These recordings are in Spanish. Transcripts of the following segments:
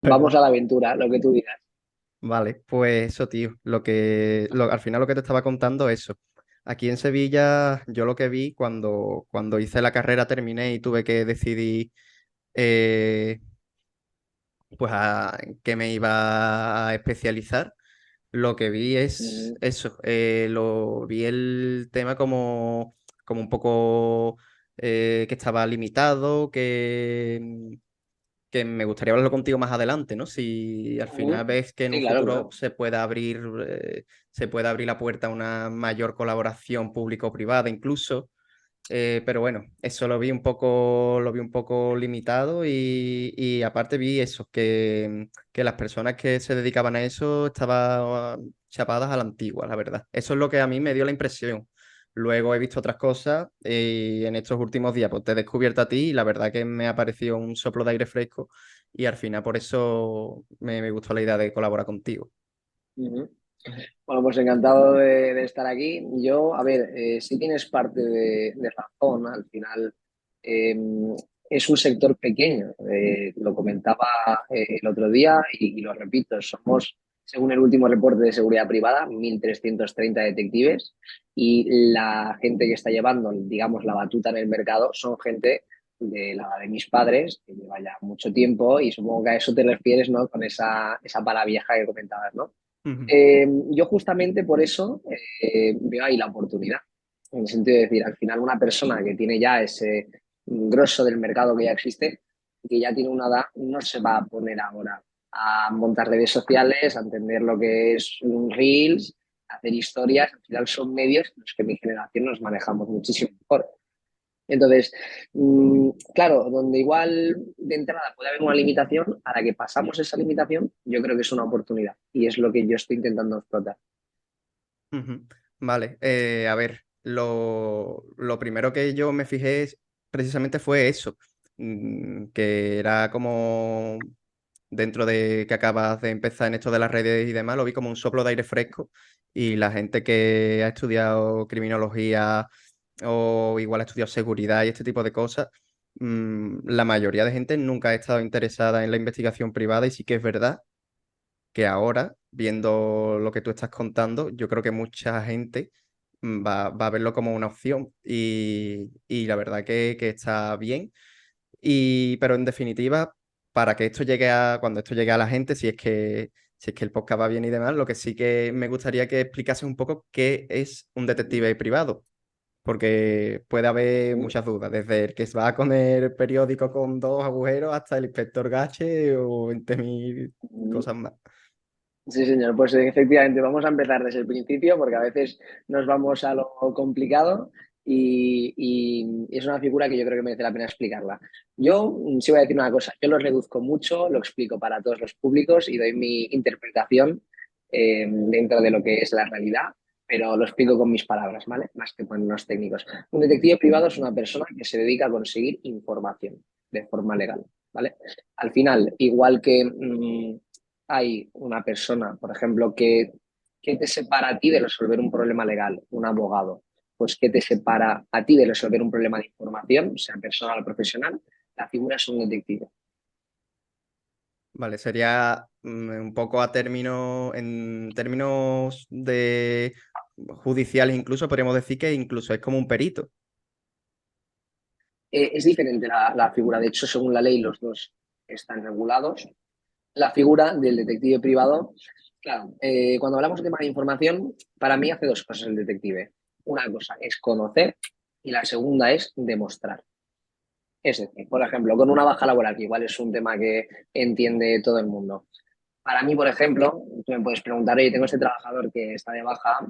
Vamos a la aventura, lo que tú digas. Vale, pues eso, tío. Al final lo que te estaba contando, eso. Aquí en Sevilla, yo lo que vi cuando hice la carrera, terminé y tuve que decidir eh, pues en qué me iba a especializar. Lo que vi es Ujú, eso. Lo vi el tema como un poco que estaba limitado, que me gustaría hablarlo contigo más adelante, ¿no? Si al final ujú. ves que en Sí, un claro, futuro claro. se puede abrir la puerta a una mayor colaboración público-privada incluso. Pero bueno, eso lo vi un poco limitado y aparte vi eso, que las personas que se dedicaban a eso estaban chapadas a la antigua, la verdad. Eso es lo que a mí me dio la impresión. Luego he visto otras cosas y en estos últimos días pues te he descubierto a ti y la verdad que me ha parecido un soplo de aire fresco y al final por eso me gustó la idea de colaborar contigo. Ujú. Ujú. Bueno, pues encantado de estar aquí. Yo, a ver, sí tienes parte de razón. Al final, eh, es un sector pequeño. Lo comentaba el otro día y lo repito, somos, según el último reporte de seguridad privada, 1.330 detectives y la gente que está llevando, digamos, la batuta en el mercado son gente de la edad de mis padres, que lleva ya mucho tiempo y supongo que a eso te refieres, ¿no? Con esa pala vieja que comentabas, ¿no? Ujú. Yo justamente por eso veo ahí la oportunidad, en el sentido de decir, al final una persona que tiene ya ese grosso del mercado que ya existe, que ya tiene una edad, no se va a poner ahora a montar redes sociales, a entender lo que es un Reels, a hacer historias, al final son medios en los que mi generación nos manejamos muchísimo mejor. Entonces, claro, donde igual de entrada puede haber una limitación, a la que pasamos esa limitación, yo creo que es una oportunidad y es lo que yo estoy intentando explotar. Ujú. Vale, a ver, lo primero que yo me fijé precisamente fue eso, que era como dentro de que acabas de empezar en esto de las redes y demás, lo vi como un soplo de aire fresco y la gente que ha estudiado criminología o igual ha estudiado seguridad y este tipo de cosas, la mayoría de gente nunca ha estado interesada en la investigación privada y sí que es verdad que ahora, viendo lo que tú estás contando, yo creo que mucha gente va a verlo como una opción y la verdad que está bien. Pero en definitiva, para que esto llegue cuando esto llegue a la gente, si es que el podcast va bien y demás, lo que sí que me gustaría que explicases un poco qué es un detective privado, porque puede haber muchas dudas, desde el que se va con el periódico con dos agujeros hasta el inspector Gache o 20.000 cosas más. Sí, señor, pues efectivamente vamos a empezar desde el principio porque a veces nos vamos a lo complicado y es una figura que yo creo que merece la pena explicarla. Yo sí voy a decir una cosa, yo lo reduzco mucho, lo explico para todos los públicos y doy mi interpretación dentro de lo que es la realidad, pero lo explico con mis palabras, ¿vale? Más que con los técnicos. Un detective privado es una persona que se dedica a conseguir información de forma legal, ¿vale? Al final, igual que hay una persona, por ejemplo, que te separa a ti de resolver un problema legal, un abogado, pues ¿qué te separa a ti de resolver un problema de información, sea personal o profesional? La figura es un detective. Vale, sería un poco en términos de judiciales incluso, podríamos decir que incluso es como un perito. Es diferente la figura, de hecho, según la ley, los dos están regulados. La figura del detective privado, claro, cuando hablamos de tema de información, para mí hace dos cosas el detective. Una cosa es conocer y la segunda es demostrar. Es decir, por ejemplo, con una baja laboral, que igual es un tema que entiende todo el mundo. Para mí, por ejemplo, tú me puedes preguntar, oye, tengo este trabajador que está de baja,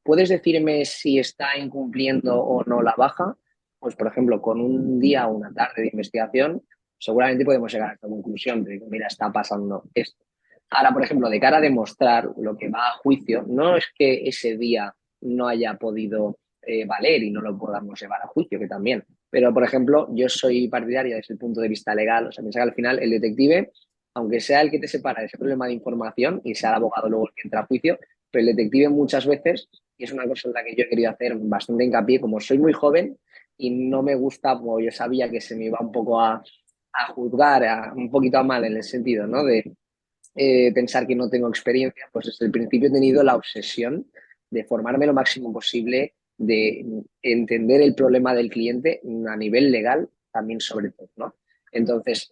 ¿puedes decirme si está incumpliendo o no la baja? Pues, por ejemplo, con un día o una tarde de investigación, seguramente podemos llegar a esta conclusión de que, mira, está pasando esto. Ahora, por ejemplo, de cara a demostrar lo que va a juicio, no es que ese día no haya podido valer y no lo podamos llevar a juicio, que también. Pero, por ejemplo, yo soy partidaria desde el punto de vista legal, o sea, piensa que al final el detective, aunque sea el que te separa de ese problema de información y sea el abogado luego el que entra a juicio, pero el detective muchas veces, y es una cosa en la que yo he querido hacer bastante hincapié, como soy muy joven y no me gusta, como yo sabía que se me iba un poco a juzgar un poquito a mal en el sentido, ¿no? De pensar que no tengo experiencia, pues desde el principio he tenido la obsesión de formarme lo máximo posible, de entender el problema del cliente a nivel legal también sobre todo, ¿no? Entonces,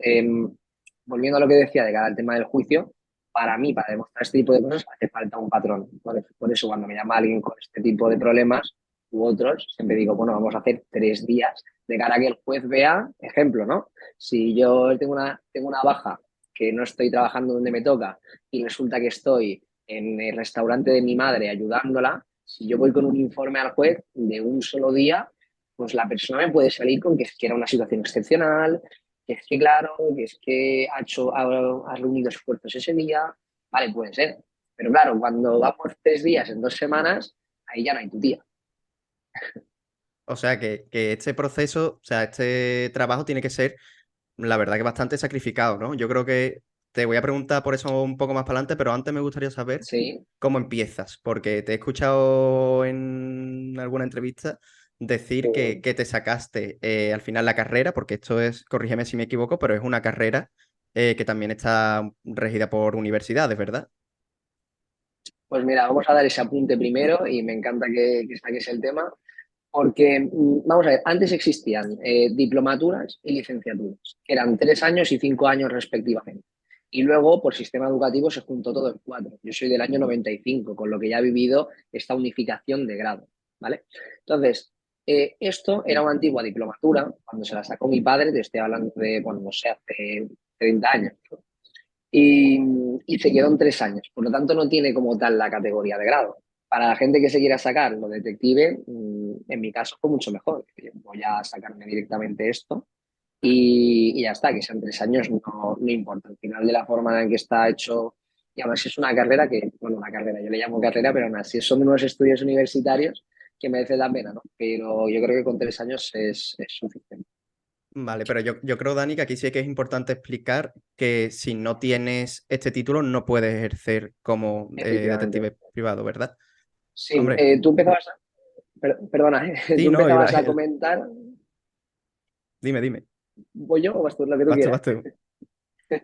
volviendo a lo que decía de cara al tema del juicio, para mí, para demostrar este tipo de cosas, hace falta un patrón. Por eso, cuando me llama alguien con este tipo de problemas u otros, siempre digo, bueno, vamos a hacer 3 días de cara a que el juez vea, ejemplo, ¿no? Si yo tengo una baja que no estoy trabajando donde me toca y resulta que estoy en el restaurante de mi madre ayudándola, si yo voy con un informe al juez de un solo día, pues la persona me puede salir con que es que era una situación excepcional, que es que claro, que es que ha reunido esfuerzos ese día, vale, puede ser. Pero claro, cuando vamos 3 días en 2 semanas, ahí ya no hay tu tía. O sea, que este proceso, o sea, este trabajo tiene que ser, la verdad, que bastante sacrificado, ¿no? Yo creo que te voy a preguntar por eso un poco más para adelante, pero antes me gustaría saber Sí, cómo empiezas, porque te he escuchado en alguna entrevista decir que te sacaste al final la carrera, porque esto es, corrígeme si me equivoco, pero es una carrera que también está regida por universidades, ¿verdad? pues mira, vamos a dar ese apunte primero y me encanta que saques el tema. Porque, vamos a ver, antes existían diplomaturas y licenciaturas, que eran 3 años y 5 años respectivamente. Y luego, por sistema educativo, se juntó todo en 4. Yo soy del año 95, con lo que ya he vivido esta unificación de grado, ¿vale? Entonces, esto era una antigua diplomatura, cuando se la sacó mi padre, te estoy hablando de, bueno, no sé, hace 30 años, ¿no? y, y se quedó en 3 años. Por lo tanto, no tiene como tal la categoría de grado. Para la gente que se quiera sacar lo detective, en mi caso fue mucho mejor. Voy a sacarme directamente esto y ya está, que sean 3 años no importa. Al final de la forma en que está hecho, y además es una carrera que, bueno, una carrera, yo le llamo carrera, pero aún así son unos estudios universitarios que merece la pena, ¿no? Pero yo creo que con 3 años es suficiente. Vale, pero yo creo, Dani, que aquí sí que es importante explicar que si no tienes este título no puedes ejercer como Efectivamente. detective privado, ¿verdad? Sí, Hombre, tú empezabas, perdona, sí, tú no, empezabas a comentar. dime, dime, ¿Voy yo o vas tú? Lo que tú vas tú, quieras. vas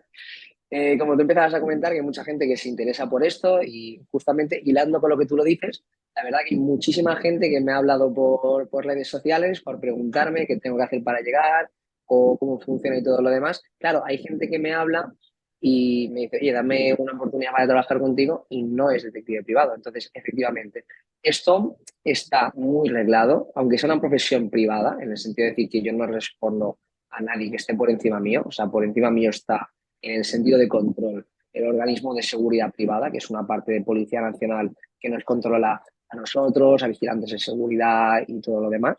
tú. Como tú empezabas a comentar que hay mucha gente que se interesa por esto y justamente hilando con lo que tú lo dices, la verdad que hay muchísima gente que me ha hablado por redes sociales, por preguntarme qué tengo que hacer para llegar o cómo funciona y todo lo demás. Claro, hay gente que me habla y me dice, oye, dame una oportunidad para trabajar contigo y no es detective privado. Entonces, efectivamente, esto está muy reglado, aunque sea una profesión privada, en el sentido de decir que yo no respondo a nadie que esté por encima mío, o sea, por encima mío está en el sentido de control. El organismo de seguridad privada, que es una parte de Policía Nacional que nos controla a nosotros, a vigilantes de seguridad y todo lo demás.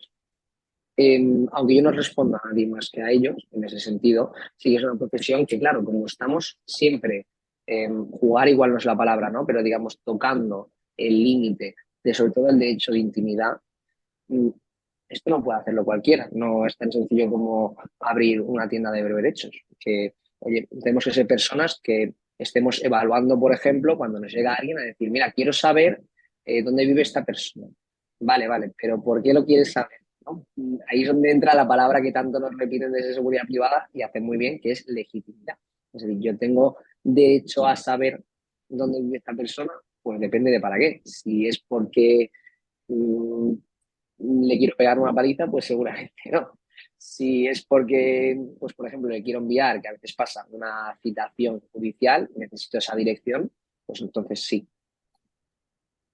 Aunque yo no responda a nadie más que a ellos, en ese sentido, sí que es una profesión que, claro, como estamos siempre, jugar igual no es la palabra, ¿no? Pero digamos, tocando el límite de sobre todo el derecho de intimidad, mm, esto no puede hacerlo cualquiera, no es tan sencillo como abrir una tienda de berberechos. Que, oye, tenemos que ser personas que estemos evaluando, por ejemplo, cuando nos llega alguien a decir, mira, quiero saber dónde vive esta persona. Vale, vale, pero ¿por qué lo quieres saber? ¿No? Ahí es donde entra la palabra que tanto nos repiten desde seguridad privada y hace muy bien, que es legitimidad. Es decir, yo tengo derecho a saber dónde vive esta persona, pues depende de para qué. Si es porque mm, le quiero pegar una paliza, pues seguramente no. Si es porque, pues por ejemplo, le quiero enviar, que a veces pasa, una citación judicial, necesito esa dirección, pues entonces sí.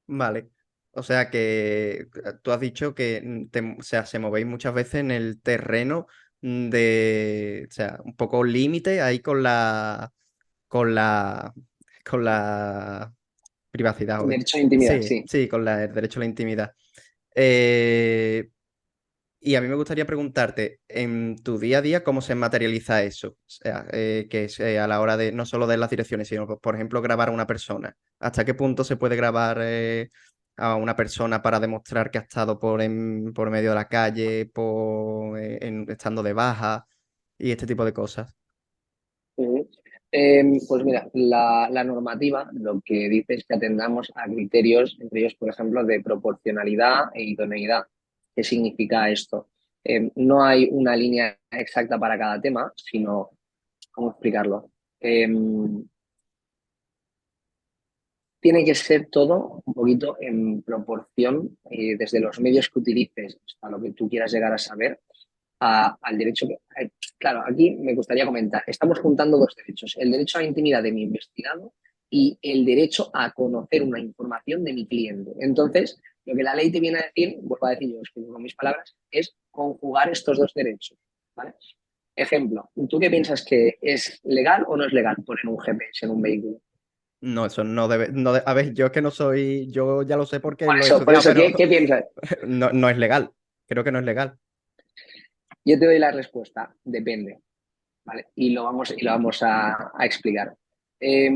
Vale. O sea que tú has dicho que o sea, se movéis muchas veces en el terreno de, o sea, un poco límite ahí con la, con la privacidad, joder. Derecho de intimidad, Sí, sí. sí, con el derecho a la intimidad. Eh, y a mí me gustaría preguntarte, en tu día a día, ¿cómo se materializa eso? O sea, que es a la hora de no solo de las direcciones, sino, por ejemplo, grabar a una persona. ¿Hasta qué punto se puede grabar a una persona para demostrar que ha estado por medio de la calle, estando de baja y este tipo de cosas? Ujú. Pues mira, la normativa lo que dice es que atendamos a criterios, entre ellos, por ejemplo, de proporcionalidad e idoneidad. ¿Qué significa esto? No hay una línea exacta para cada tema, sino ¿cómo explicarlo? Em, Tiene que ser todo un poquito en proporción, desde los medios que utilices hasta lo que tú quieras llegar a saber, al derecho. Claro, aquí me gustaría comentar, estamos juntando dos derechos, el derecho a la intimidad de mi investigado y el derecho a conocer una información de mi cliente. Entonces, lo que la ley te viene a decir, vuelvo a decir yo, escribo con mis palabras, es conjugar estos dos derechos. ¿Vale? Ejemplo, ¿tú qué piensas que es legal o no es legal poner un GPS en un vehículo? No, eso no debe, a ver, yo es que no soy, yo ya lo sé porque lo he Por estudiado, eso, pero ¿qué piensas? no, no es legal. Creo que no es legal. Yo te doy la respuesta, depende, ¿vale? Y lo vamos a explicar. Eh,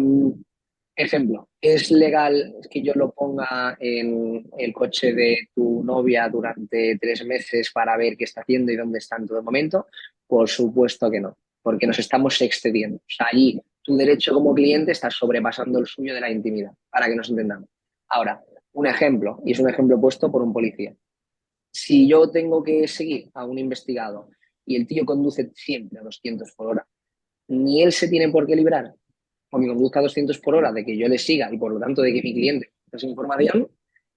Ejemplo, ¿es legal que yo lo ponga en el coche de tu novia durante 3 meses para ver qué está haciendo y dónde está en todo momento? Por supuesto que no, porque nos estamos excediendo. O sea, ahí tu derecho como cliente está sobrepasando el suyo de la intimidad, para que nos entendamos. Ahora, un ejemplo, y es un ejemplo puesto por un policía. Si yo tengo que seguir a un investigado y el tío conduce siempre a 200 por hora, ni él se tiene por qué librar o que conduzca a 200 por hora de que yo le siga y por lo tanto de que mi cliente esa información,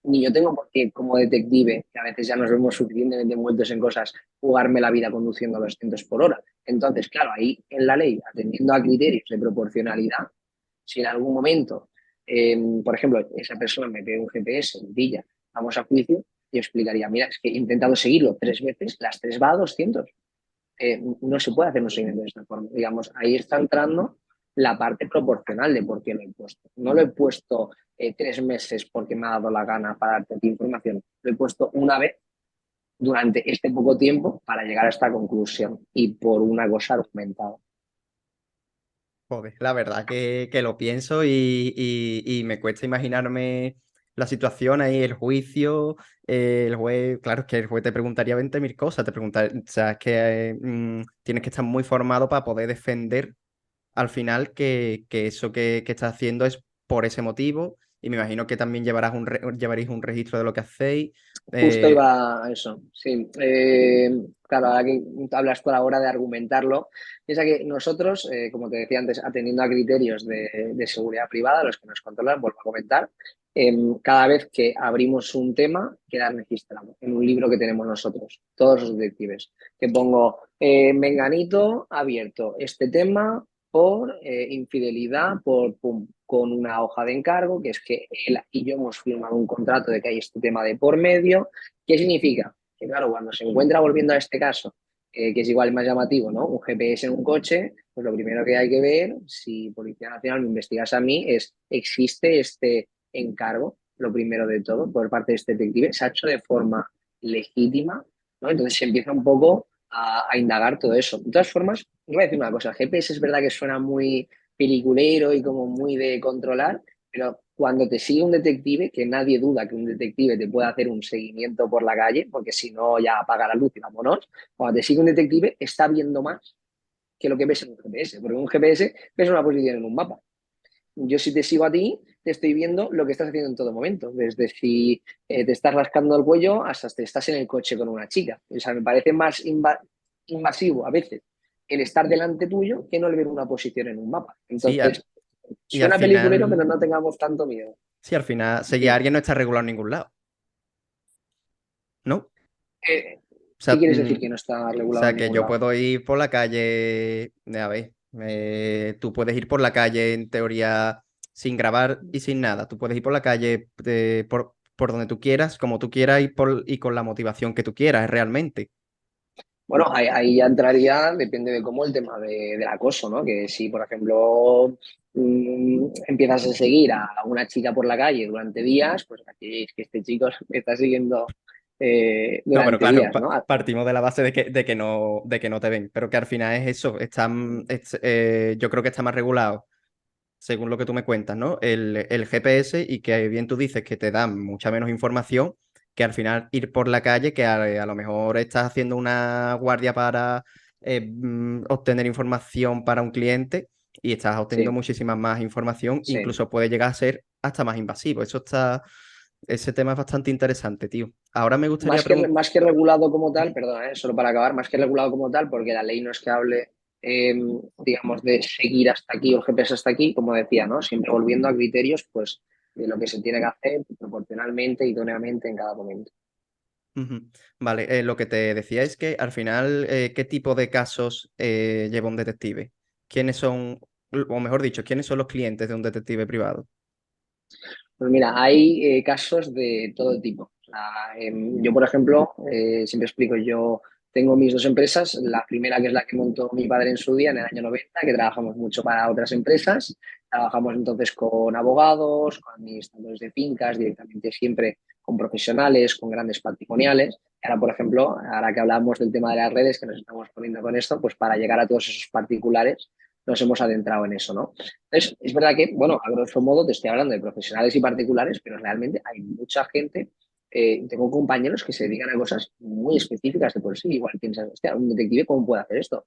ni yo tengo por qué como detective, que a veces ya nos vemos suficientemente envueltos en cosas, jugarme la vida conduciendo a 200 por hora. Entonces, claro, ahí en la ley, atendiendo a criterios de proporcionalidad, si en algún momento, por ejemplo, esa persona me pide un GPS, me pilla, vamos a juicio, yo explicaría, mira, es que he intentado seguirlo 3 veces, las tres va a 200. No se puede hacer un seguimiento de esta forma. Digamos, ahí está entrando la parte proporcional de por qué lo he puesto. No lo he puesto 3 meses porque me ha dado la gana para darte información. Lo he puesto una vez durante este poco tiempo para llegar a esta conclusión y por una cosa argumentada. Joder, la verdad que lo pienso y me cuesta imaginarme la situación ahí, el juicio, el juez, claro, es que el juez te preguntaría 20.000 cosas, te preguntaría, o sea, es que tienes que estar muy formado para poder defender al final que eso que estás haciendo es por ese motivo y me imagino que también llevaréis un registro de lo que hacéis. Justo eh, iba a eso, sí. Claro, ahora que hablas tú a la hora de argumentarlo, piensa que nosotros, como te decía antes, atendiendo a criterios de seguridad privada, los que nos controlan, vuelvo a comentar, cada vez que abrimos un tema, queda registrado en un libro que tenemos nosotros, todos los detectives, que pongo, Menganito abierto este tema por infidelidad, por pum, con una hoja de encargo, que es que él y yo hemos firmado un contrato de que hay este tema de por medio. ¿Qué significa? Que claro, cuando se encuentra, volviendo a este caso, que es igual más llamativo, ¿no? Un GPS en un coche, pues lo primero que hay que ver, si Policía Nacional me investigas a mí, es, ¿existe este encargo? Lo primero de todo, por parte de este detective, se ha hecho de forma legítima, ¿no? Entonces se empieza un poco a indagar todo eso. De todas formas, voy a decir una cosa, el GPS es verdad que suena muy peliculero y como muy de controlar, pero cuando te sigue un detective, que nadie duda que un detective te pueda hacer un seguimiento por la calle, porque si no ya apaga la luz y vámonos, cuando te sigue un detective está viendo más que lo que ves en un GPS, porque en un GPS ves una posición en un mapa. Yo si te sigo a ti, te estoy viendo lo que estás haciendo en todo momento, desde si te estás rascando el cuello hasta si estás en el coche con una chica. O sea, me parece más invasivo a veces el estar delante tuyo que no el ver una posición en un mapa. sí, Entonces, y al suena peliculero, pero final, no tengamos tanto miedo. sí, al final, seguir a Dime, alguien no está regulado en ningún lado, ¿no? ¿qué, O qué sea, quieres decir que no está o regulado en sea, que ningún yo lado? puedo ir por la calle, a ver, tú puedes ir por la calle en teoría sin grabar y sin nada. Tú puedes ir por la calle por donde tú quieras, como tú quieras y con la motivación que tú quieras realmente. Bueno, ahí ya entraría, depende de cómo el tema del acoso, ¿no? Que si, por ejemplo, empiezas a seguir a una chica por la calle durante días, pues aquí es que este chico me está siguiendo No, pero durante claro, días, ¿no? partimos de la base de que no te ven, pero que al final es eso, yo creo que está más regulado según lo que tú me cuentas, ¿no? El GPS y que bien tú dices que te dan mucha menos información que al final ir por la calle, que a lo mejor estás haciendo una guardia para obtener información para un cliente y estás obteniendo Sí, muchísima más información, sí. incluso puede llegar a ser hasta más invasivo. Ese tema es bastante interesante, tío. Ahora me gustaría preguntar, Más que regulado como tal, perdona, solo para acabar, más que regulado como tal, porque la ley no es que hable. eh, digamos, de seguir hasta aquí o el GPS hasta aquí, como decía, ¿no? Siempre volviendo a criterios, pues, de lo que se tiene que hacer proporcionalmente, idóneamente en cada momento. Ujú. Vale, lo que te decía es que al final, ¿qué tipo de casos lleva un detective? ¿Quiénes son, o mejor dicho, quiénes son los clientes de un detective privado? Pues mira, hay casos de todo tipo. O sea, yo, por ejemplo, siempre explico, yo tengo mis dos empresas. La primera, que es la que montó mi padre en su día, en el año 90, que trabajamos mucho para otras empresas. Trabajamos entonces con abogados, con administradores de fincas, directamente siempre con profesionales, con grandes patrimoniales. Y ahora, por ejemplo, ahora que hablamos del tema de las redes, que nos estamos poniendo con esto, pues para llegar a todos esos particulares nos hemos adentrado en eso, ¿no? Entonces, es verdad que, bueno, a grosso modo te estoy hablando de profesionales y particulares, pero realmente hay mucha gente. Tengo compañeros que se dedican a cosas muy específicas de por sí. Igual piensas, hostia, un detective, ¿cómo puede hacer esto?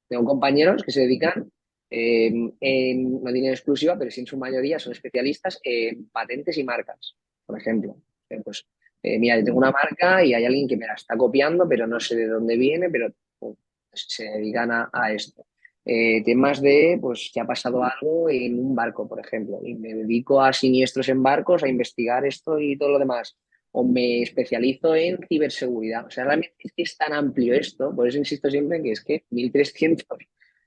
Tengo compañeros que se dedican, no tienen exclusiva, pero sí en su mayoría son especialistas en patentes y marcas, por ejemplo. Pues, mira, yo tengo una marca y hay alguien que me la está copiando, pero no sé de dónde viene, pero pues, se dedican a esto. Temas de, pues, que ha pasado algo en un barco, por ejemplo, y me dedico a siniestros en barcos, a investigar esto y todo lo demás. O me especializo en ciberseguridad. O sea, realmente es que es tan amplio esto, por eso insisto siempre en que es que 1.300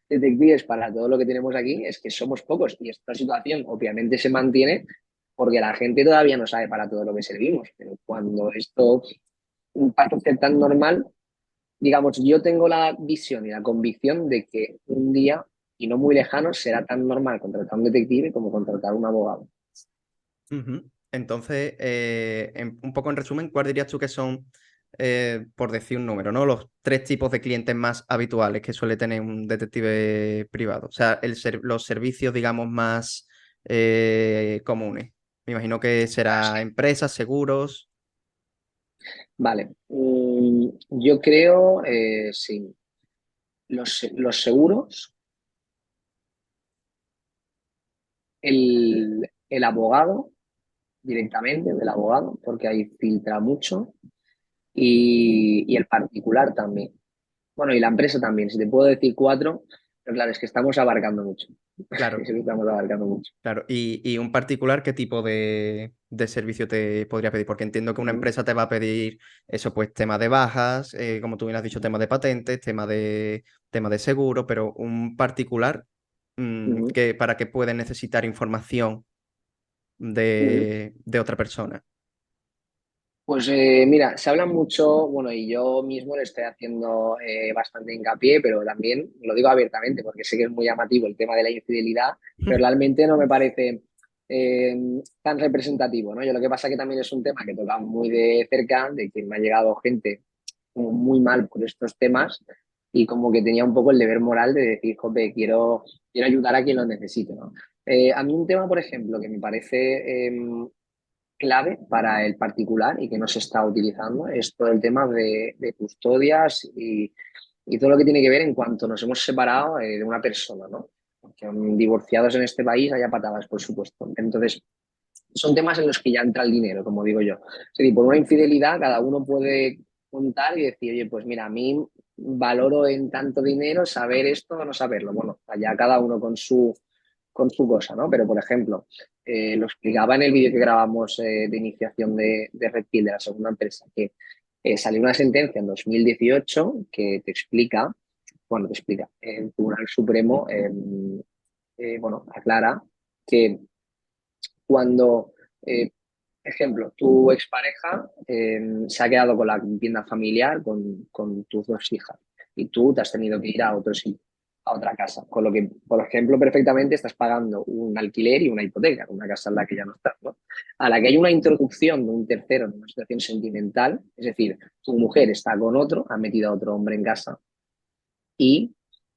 detectives para todo lo que tenemos aquí es que somos pocos. Y esta situación obviamente se mantiene porque la gente todavía no sabe para todo lo que servimos. Pero cuando esto pasa a ser tan normal, digamos, yo tengo la visión y la convicción de que un día, y no muy lejano, será tan normal contratar un detective como contratar un abogado. Ujú. Entonces, un poco en resumen, ¿cuál dirías tú que son, por decir un número, ¿no? Los tres tipos de clientes más habituales que suele tener un detective privado. O sea, los servicios, digamos, más comunes. Me imagino que será empresas, seguros. Vale, yo creo, sí, los seguros, el abogado, directamente, del abogado, porque ahí filtra mucho, y el particular también. Bueno, y la empresa también, si te puedo decir cuatro, pero claro, es que estamos abarcando mucho. Claro, Es que estamos abarcando mucho. claro. Y un particular, ¿qué tipo de servicio te podría pedir? Porque entiendo que una Mm, empresa te va a pedir eso, pues tema de bajas, como tú bien has dicho, tema de patentes, tema de seguro, pero un particular mm, que para que puede necesitar información mm. de otra persona. Pues mira, se habla mucho, bueno, y yo mismo le estoy haciendo bastante hincapié, pero también lo digo abiertamente porque sé que es muy llamativo el tema de la infidelidad, pero realmente no me parece eh, tan representativo, ¿no? Yo lo que pasa que también es un tema que toca muy de cerca, de que me ha llegado gente como muy mal por estos temas y como que tenía un poco el deber moral de decir, joder, quiero ayudar a quien lo necesite, ¿no? A mí un tema, por ejemplo, que me parece clave para el particular y que no se está utilizando es todo el tema de custodias y todo lo que tiene que ver en cuanto nos hemos separado de una persona, ¿no? Porque divorciados en este país haya patadas, por supuesto. Entonces, son temas en los que ya entra el dinero, como digo yo. Es decir, por una infidelidad cada uno puede contar y decir, oye, pues mira, a mí valoro en tanto dinero saber esto o no saberlo. Bueno, allá cada uno con su cosa, ¿no? Pero, por ejemplo, lo explicaba en el vídeo que grabamos de iniciación de Red Pill, de la segunda empresa, que salió una sentencia en 2018 que te explica, bueno, te explica, el Tribunal Supremo, bueno, aclara que cuando, ejemplo, tu expareja se ha quedado con la vivienda familiar con tus dos hijas y tú te has tenido que ir a otro sitio, a otra casa. Con lo que, por ejemplo, perfectamente estás pagando un alquiler y una hipoteca, una casa en la que ya no estás, ¿no? A la que hay una introducción de un tercero en una situación sentimental, es decir, tu mujer está con otro, ha metido a otro hombre en casa y,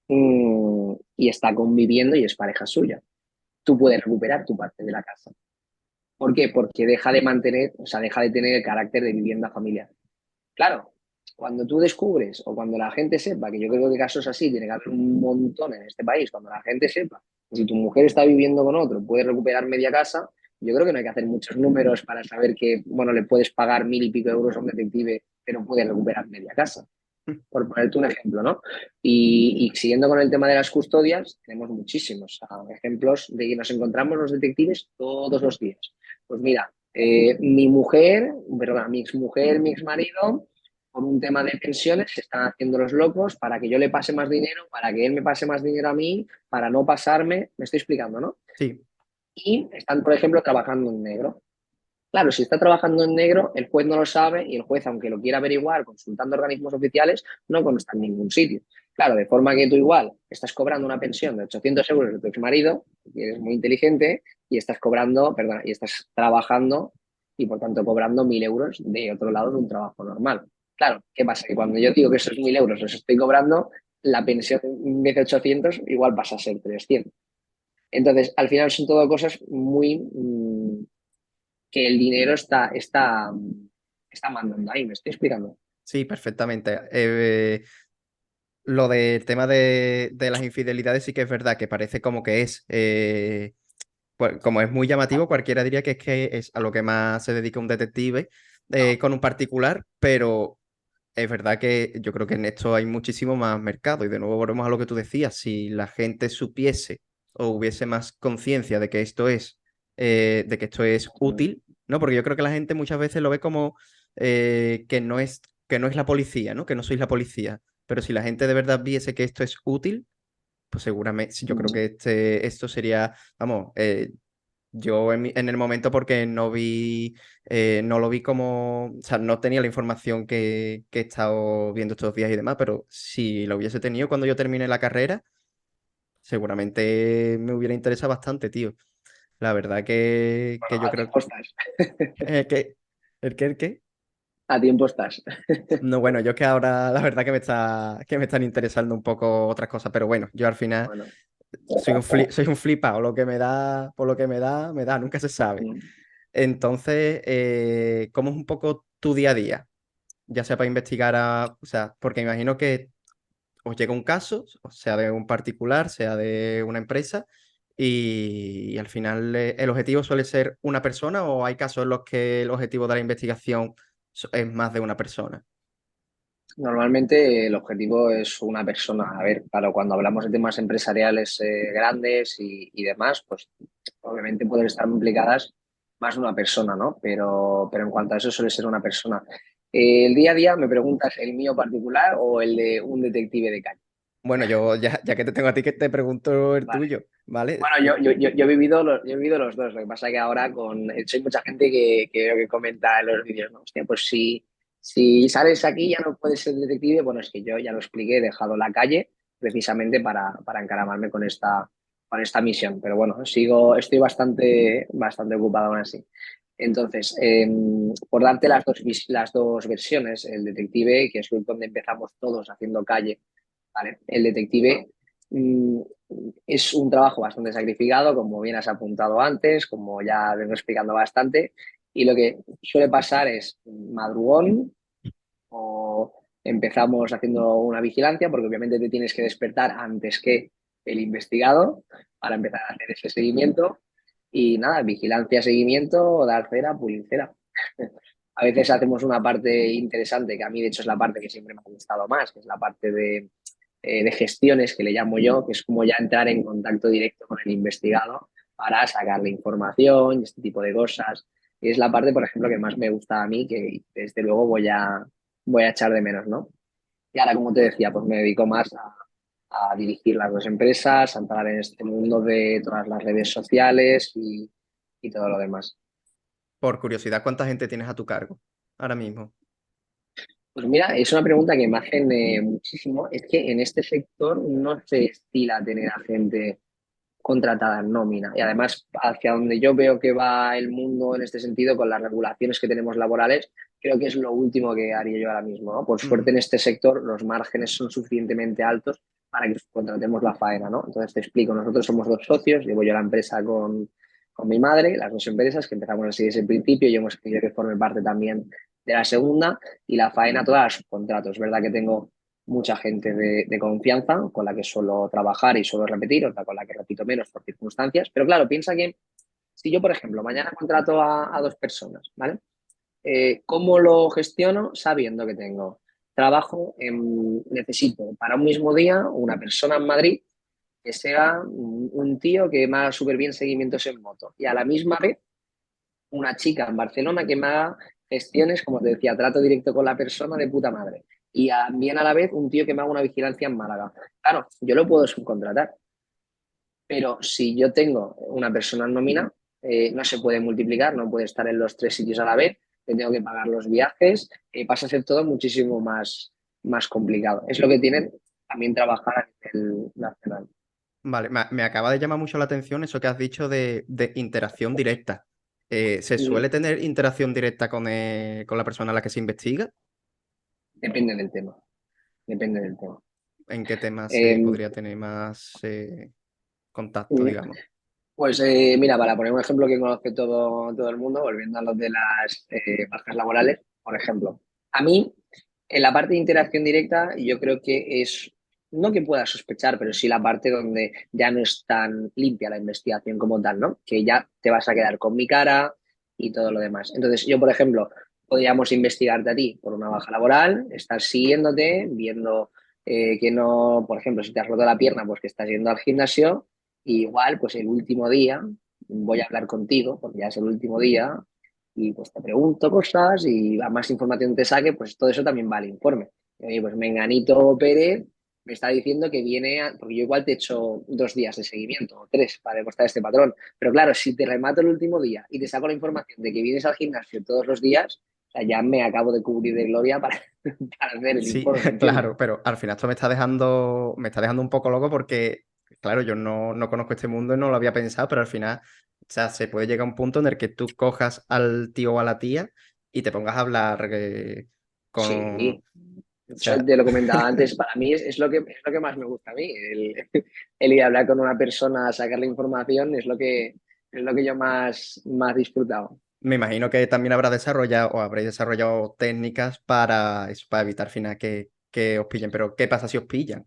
y está conviviendo y es pareja suya. Tú puedes recuperar tu parte de la casa. ¿Por qué? Porque deja de mantener, o sea, deja de tener el carácter de vivienda familiar. Claro, cuando tú descubres o cuando la gente sepa, que yo creo que casos así tiene que haber un montón en este país, cuando la gente sepa que si tu mujer está viviendo con otro, puede recuperar media casa, yo creo que no hay que hacer muchos números para saber que, bueno, le puedes pagar 1.000 y pico euros a un detective, pero puede recuperar media casa. por ponerte un ejemplo, ¿no? Y siguiendo con el tema de las custodias, tenemos muchísimos ejemplos de que nos encontramos los detectives todos los días. Pues mira, mi mujer, perdón, mi exmujer, mi exmarido, por un tema de pensiones, se están haciendo los locos para que yo le pase más dinero, para que él me pase más dinero a mí, para no pasarme, me estoy explicando, ¿no? Sí, Y están, por ejemplo, trabajando en negro. Claro, si está trabajando en negro, el juez no lo sabe y el juez, aunque lo quiera averiguar consultando organismos oficiales, no consta en ningún sitio. Claro, de forma que tú igual estás cobrando una pensión de 800 euros de tu exmarido, que eres muy inteligente, y estás cobrando, perdón, y estás trabajando y por tanto cobrando 1.000 euros de otro lado de un trabajo normal. Claro, ¿qué pasa? Que cuando yo digo que esos 1.000 euros los estoy cobrando, la pensión en vez de 800 igual pasa a ser 300. Entonces, al final son todo cosas muy que el dinero está mandando ahí, me estoy explicando. sí, perfectamente. Lo del tema de las infidelidades sí que es verdad, que parece como que es, pues, como es muy llamativo, cualquiera diría que es a lo que más se dedica un detective No, con un particular, pero es verdad que yo creo que en esto hay muchísimo más mercado y de nuevo volvemos a lo que tú decías, si la gente supiese o hubiese más conciencia de que esto es útil, ¿no? Porque yo creo que la gente muchas veces lo ve como que no es la policía, ¿no? Que no sois la policía. Pero si la gente de verdad viese que esto es útil, pues seguramente, sí, yo creo que esto sería, vamos, yo en el momento porque no lo vi como, o sea, no tenía la información que he estado viendo estos días y demás, pero si lo hubiese tenido cuando yo terminé la carrera, seguramente me hubiera interesado bastante, tío. La verdad que bueno, yo a creo tiempo estás. que... ¿El qué? A tiempo estás. No, bueno, yo es que ahora la verdad que me están interesando un poco otras cosas, pero bueno, yo al final Bueno, soy un flipado, lo que me da, por lo que me da, nunca se sabe. Entonces, ¿cómo es un poco tu día a día? Ya sea para investigar o sea, porque me imagino que os llega un caso, o sea de un particular, sea de una empresa, y al final el objetivo suele ser una persona o hay casos en los que el objetivo de la investigación es más de una persona. normalmente el objetivo es una persona. A ver, para cuando hablamos de temas empresariales grandes y demás, pues obviamente pueden estar implicadas más de una persona, ¿no? Pero en cuanto a eso suele ser una persona. El día a día, ¿me preguntas el mío particular o el de un detective de calle? Bueno, yo ya que te tengo a ti, que te pregunto el Vale. tuyo, ¿vale? Bueno, yo he vivido los dos. Lo que pasa es que ahora soy mucha gente que veo que comenta en los vídeos, ¿no? Hostia, pues si sales aquí ya no puedes ser detective. Bueno, es que yo ya lo expliqué, he dejado la calle precisamente para encaramarme con esta misión. Pero bueno, estoy bastante ocupado aún así. Entonces, por darte las dos versiones, el detective, que es donde empezamos todos haciendo calle, ¿vale? El detective mm, es un trabajo bastante sacrificado, como bien has apuntado antes, como ya vengo explicando bastante, y lo que suele pasar es madrugón o empezamos haciendo una vigilancia, porque obviamente te tienes que despertar antes que el investigado para empezar a hacer ese seguimiento. Y nada, vigilancia, seguimiento, dar cera, pulir cera. A veces hacemos una parte interesante, que a mí de hecho es la parte que siempre me ha gustado más, que es la parte de gestiones, que le llamo yo, que es como ya entrar en contacto directo con el investigado para sacarle información y este tipo de cosas. Y es la parte, por ejemplo, que más me gusta a mí, que desde luego voy a echar de menos, ¿no? Y ahora, como te decía, pues me dedico más a dirigir las dos empresas, a entrar en este mundo de todas las redes sociales y todo lo demás. Por curiosidad, ¿cuánta gente tienes a tu cargo ahora mismo? Pues mira, es una pregunta que me hacen muchísimo. Es que en este sector no se estila tener a gente contratada en nómina. Y además, hacia donde yo veo que va el mundo en este sentido, con las regulaciones que tenemos laborales, creo que es lo último que haría yo ahora mismo, ¿no? Por suerte Ujú. en este sector los márgenes son suficientemente altos para que contratemos la faena, ¿no? Entonces te explico, nosotros somos dos socios, llevo yo la empresa con mi madre, las dos empresas que empezamos así desde el principio, yo hemos querido que forme parte también de la segunda y la faena todas las subcontratos. Es verdad que tengo mucha gente de confianza con la que suelo trabajar y suelo repetir, otra con la que repito menos por circunstancias. Pero claro, piensa que si yo, por ejemplo, mañana contrato a dos personas, ¿vale? ¿Cómo lo gestiono? Sabiendo que tengo necesito para un mismo día una persona en Madrid que sea un tío que me haga súper bien seguimientos en moto y a la misma vez una chica en Barcelona que me haga gestiones, como te decía, trato directo con la persona de puta madre. Y también a la vez un tío que me haga una vigilancia en Málaga. Claro, yo lo puedo subcontratar, pero si yo tengo una persona en nómina, no se puede multiplicar, no puede estar en los 3 sitios a la vez, te tengo que pagar los viajes, pasa a ser todo muchísimo más complicado. Es lo que tienen también trabajar a nivel nacional. Vale, me acaba de llamar mucho la atención eso que has dicho de interacción directa. ¿Se Mm, suele tener interacción directa con la persona a la que se investiga? Depende del tema, depende del tema. ¿En qué temas se Eh, podría tener más contacto, digamos? Pues mira, para poner un ejemplo que conoce todo el mundo, volviendo a lo de las bajas laborales, por ejemplo, a mí, en la parte de interacción directa, yo creo que es, no que pueda sospechar, pero sí la parte donde ya no es tan limpia la investigación como tal, ¿no? Que ya te vas a quedar con mi cara y todo lo demás. Entonces, yo, por ejemplo, podríamos investigarte a ti por una baja laboral, estar siguiéndote, viendo que no, por ejemplo, si te has roto la pierna, pues que estás yendo al gimnasio y igual, pues el último día voy a hablar contigo, porque ya es el último día, y pues te pregunto cosas y a más información te saque, pues todo eso también vale informe. Pues Menganito Pérez me está diciendo que viene, porque yo igual te echo 2 días de seguimiento o 3 para demostrar este patrón. Pero claro, si te remato el último día y te saco la información de que vienes al gimnasio todos los días, o sea, ya me acabo de cubrir de gloria para hacer el Sí, informe, ¿entiendes? claro, pero al final esto me está dejando un poco loco porque, claro, yo no conozco este mundo y no lo había pensado, pero al final, o sea, se puede llegar a un punto en el que tú cojas al tío o a la tía y te pongas a hablar con, o Sí, eso sea, te lo comentaba antes, para mí es lo que más me gusta a mí, el ir a hablar con una persona, sacar la información, es lo que yo más he disfrutado. me imagino que también habrá desarrollado o habréis desarrollado técnicas para eso, para evitar al final que os pillen, pero ¿qué pasa si os pillan?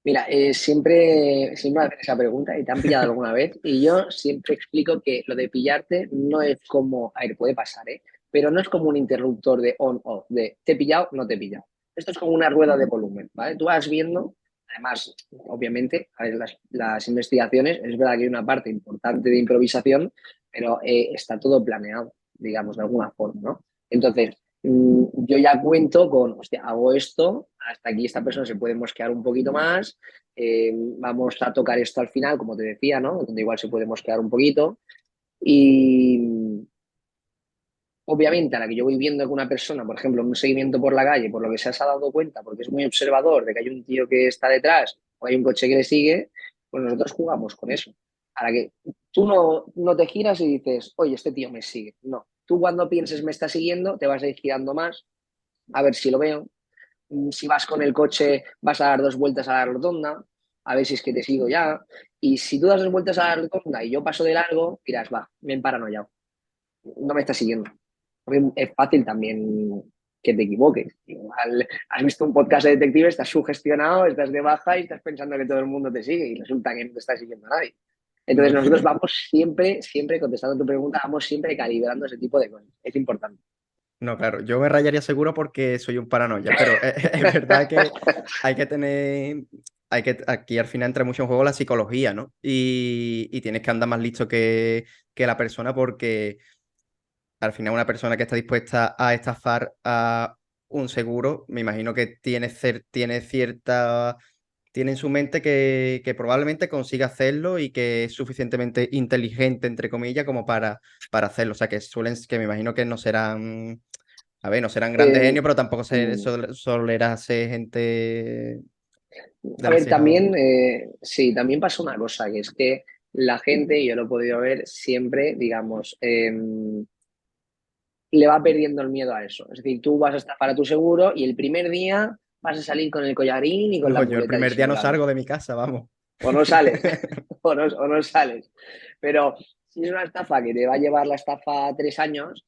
Mira, siempre me hacen esa pregunta y te han pillado alguna vez y yo siempre explico que lo de pillarte no es como, a ver, puede pasar, ¿eh? Pero no es como un interruptor de on-off, de te he pillado, no te he pillado. Esto es como una rueda de volumen, ¿vale? Tú vas viendo, además, obviamente, a ver, las investigaciones, es verdad que hay una parte importante de improvisación, pero está todo planeado, digamos, de alguna forma, ¿no? Entonces, yo ya cuento con, hostia, hago esto, hasta aquí esta persona se puede mosquear un poquito más, vamos a tocar esto al final, como te decía, ¿no? Donde igual se puede mosquear un poquito. Y obviamente a la que yo voy viendo que una persona, por ejemplo, en un seguimiento por la calle, por lo que se ha dado cuenta, porque es muy observador de que hay un tío que está detrás o hay un coche que le sigue, pues nosotros jugamos con eso. A la que tú no te giras y dices, oye, este tío me sigue. No. Tú cuando pienses me está siguiendo, te vas a ir girando más, a ver si lo veo. Si vas con el coche, vas a dar 2 vueltas a la rotonda, a ver si es que te sigo ya. Y si tú das 2 vueltas a la rotonda y yo paso de largo, dirás, va, me he paranoiado, no me estás siguiendo. Porque es fácil también que te equivoques. Igual has visto un podcast de detective, estás sugestionado, estás de baja y estás pensando que todo el mundo te sigue y resulta que no te está siguiendo nadie. Entonces nosotros vamos siempre, contestando tu pregunta, vamos siempre calibrando ese tipo de cosas. Es importante. No, claro, yo me rayaría seguro porque soy un paranoia, pero es verdad que hay que tener, aquí al final entra mucho en juego la psicología, ¿no? Y tienes que andar más listo que la persona porque al final una persona que está dispuesta a estafar a un seguro, me imagino que tiene en su mente que probablemente consiga hacerlo y que es suficientemente inteligente, entre comillas, como para hacerlo. O sea, que me imagino que no serán, a ver, no serán grandes Eh, genios, pero tampoco mm, solerá ser gente a ver, demasiado... también, sí, también pasa una cosa, que es que la gente, y yo lo he podido ver siempre, digamos, le va perdiendo el miedo a eso. Es decir, tú vas a estar para tu seguro y el primer día vas a salir con el collarín y con No, la yo el muleta primer día no disimulando. salgo de mi casa, vamos. O no sales, o no sales. Pero si es una estafa que te va a llevar la estafa 3 años,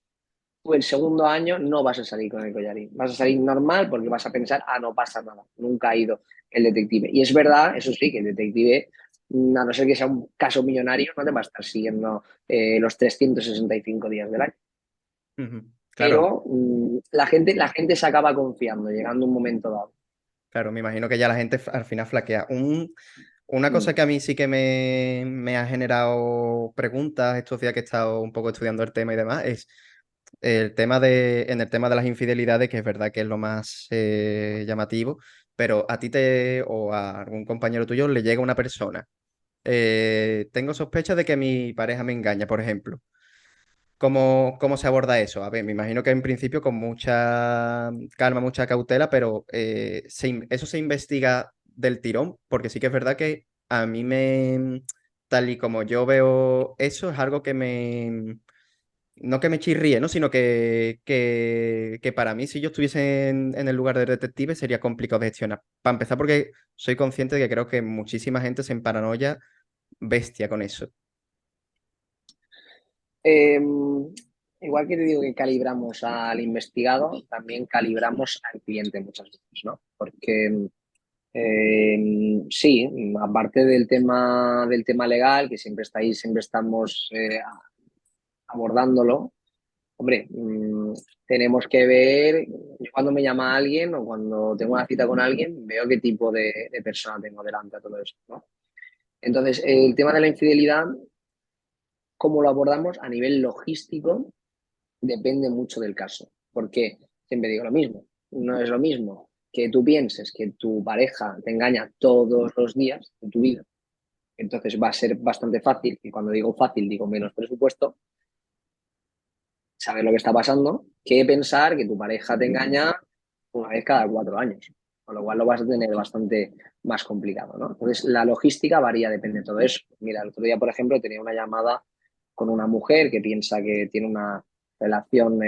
tú el segundo año no vas a salir con el collarín. Vas a salir normal porque vas a pensar, no pasa nada, nunca ha ido el detective. Y es verdad, eso sí, que el detective, a no ser que sea un caso millonario, no te va a estar siguiendo los 365 días del año. Ujú. Claro, pero la gente se acaba confiando, llegando un momento dado. claro, me imagino que ya la gente al final flaquea. Una cosa Mm. que a mí sí que me ha generado preguntas estos días que he estado un poco estudiando el tema y demás es en el tema de las infidelidades, que es verdad que es lo más llamativo, pero a ti o a algún compañero tuyo le llega una persona. Tengo sospecha de que mi pareja me engaña, por ejemplo. ¿Cómo se aborda eso? A ver, me imagino que en principio con mucha calma, mucha cautela, pero eso se investiga del tirón, porque sí que es verdad que a mí tal y como yo veo eso, es algo que no que me chirríe, ¿no? Sino que para mí, si yo estuviese en el lugar del detective, sería complicado de gestionar. Para empezar, porque soy consciente de que creo que muchísima gente se emparanoia bestia con eso. Eh, igual que te digo que calibramos al investigado, también calibramos al cliente muchas veces, ¿no? Porque sí, aparte del tema legal, que siempre está ahí, siempre estamos abordándolo, hombre, tenemos que ver, yo cuando me llama alguien o cuando tengo una cita con alguien, veo qué tipo de persona tengo delante a todo eso, ¿no? Entonces, el tema de la infidelidad, ¿cómo lo abordamos? A nivel logístico, depende mucho del caso, porque siempre digo lo mismo, no es lo mismo que tú pienses que tu pareja te engaña todos los días de tu vida, entonces va a ser bastante fácil, y cuando digo fácil digo menos presupuesto, saber lo que está pasando, que pensar que tu pareja te engaña una vez cada 4 años, con lo cual lo vas a tener bastante más complicado, ¿no? Entonces, la logística varía, depende de todo eso. Mira, el otro día, por ejemplo, tenía una llamada con una mujer que piensa que tiene una relación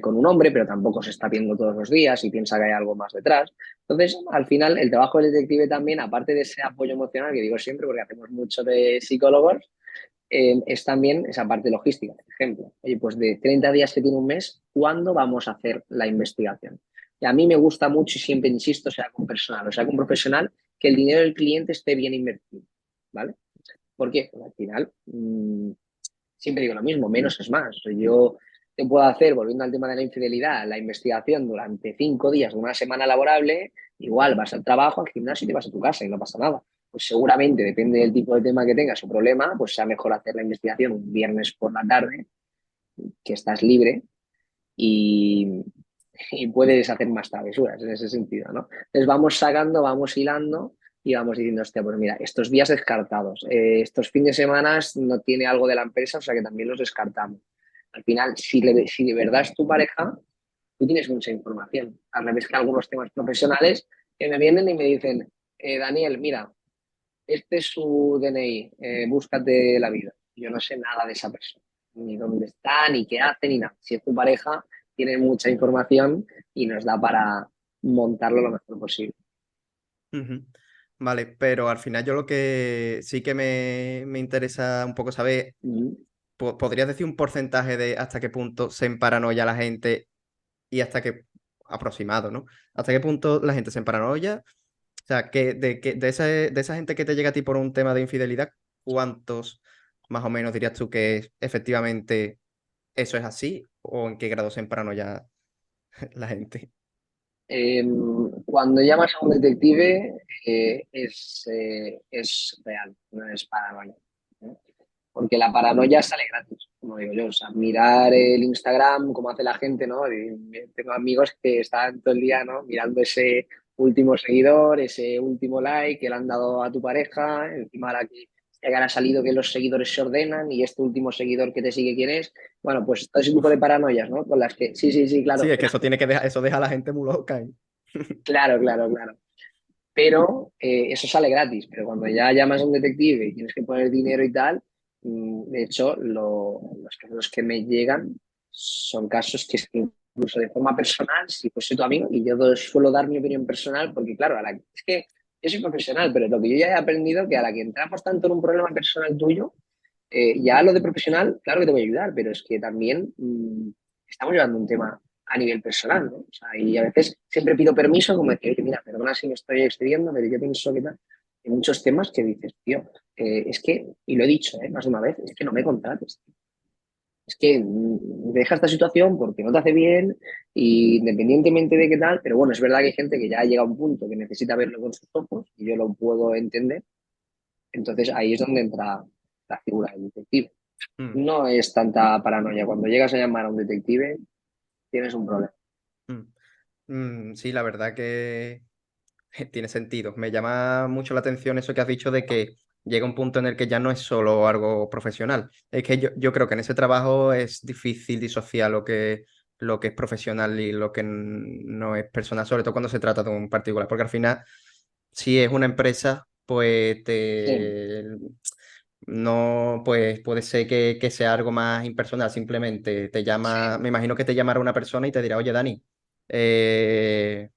con un hombre, pero tampoco se está viendo todos los días y piensa que hay algo más detrás. Entonces, al final, el trabajo del detective también, aparte de ese apoyo emocional que digo siempre, porque hacemos mucho de psicólogos, es también esa parte logística. Por ejemplo, oye, pues de 30 días que tiene un mes, ¿cuándo vamos a hacer la investigación? Y a mí me gusta mucho y siempre insisto, sea con personal o sea con profesional, que el dinero del cliente esté bien invertido, ¿vale? ¿Por qué? Porque al final, siempre digo lo mismo, menos es más. Yo te puedo hacer, volviendo al tema de la infidelidad, la investigación durante 5 días de una semana laborable, igual vas al trabajo, al gimnasio y te vas a tu casa y no pasa nada. Pues seguramente, depende del tipo de tema que tengas o problema, pues sea mejor hacer la investigación un viernes por la tarde, que estás libre y, y puedes hacer más travesuras en ese sentido, ¿no? Entonces vamos sacando, vamos hilando y vamos diciendo, hostia, pues mira, estos días descartados, estos fines de semana no tiene algo de la empresa, o sea que también los descartamos. Al final, si de verdad es tu pareja, tú tienes mucha información. Al revés que algunos temas profesionales que me vienen y me dicen, Daniel, mira, este es su DNI, búscate la vida. Yo no sé nada de esa persona, ni dónde está, ni qué hace, ni nada. Si es tu pareja, tiene mucha información y nos da para montarlo lo mejor posible. Ujú. Vale, pero al final yo lo que sí que me interesa un poco saber, Mm. ¿podrías decir un porcentaje de hasta qué punto se emparanoia la gente y hasta qué aproximado, ¿no? ¿Hasta qué punto la gente se emparanoia? O sea, de esa gente que te llega a ti por un tema de infidelidad, ¿cuántos más o menos dirías tú que efectivamente eso es así? ¿O en qué grado se emparanoia la gente? Eh, Cuando llamas a un detective es real, no es paranoia, ¿no? Porque la paranoia sale gratis, como digo yo. O sea, mirar el Instagram, como hace la gente, ¿no? Tengo amigos que están todo el día, ¿no? Mirando ese último seguidor, ese último like que le han dado a tu pareja, encima ahora que ahora ha salido que los seguidores se ordenan y este último seguidor que te sigue quién es. Bueno, pues todo ese tipo de paranoias, ¿no? Con las que, sí, sí, sí, Sí, claro, es que eso tiene que dejar, eso deja a la gente muy loca. ¿Eh? claro, claro, claro. Pero eso sale gratis, pero cuando ya llamas a un detective y tienes que poner dinero y tal, de hecho, los casos que me llegan son casos que incluso de forma personal, si fuese tu amigo, y yo suelo dar mi opinión personal, porque claro, es que yo soy profesional, pero lo que yo ya he aprendido que a la que entramos tanto en un problema personal tuyo, ya lo de profesional, claro que te voy a ayudar, pero es que también estamos llevando un tema a nivel personal, ¿no? O sea, y a veces siempre pido permiso, como decir, oye, mira, perdona si me estoy excediendo, pero yo pienso que tal. Hay muchos temas que dices, tío, es que, y lo he dicho más de una vez, es que no me contrates. es que deja esta situación porque no te hace bien, y independientemente de qué tal, pero bueno, es verdad que hay gente que ya llega a un punto que necesita verlo con sus ojos y yo lo puedo entender. Entonces ahí es donde entra la figura del detective. Mm, No es tanta paranoia. Cuando llegas a llamar a un detective, tienes un problema. mm. Sí, la verdad que tiene sentido. Me llama mucho la atención eso que has dicho de que llega un punto en el que ya no es solo algo profesional. Es que yo creo que en ese trabajo es difícil disociar lo que es profesional y lo que no es personal, sobre todo cuando se trata de un particular, porque al final, si es una empresa, pues Sí, no, pues puede ser que sea algo más impersonal, simplemente te llama, sí. me imagino que te llamará una persona y te dirá, oye, Dani, eh,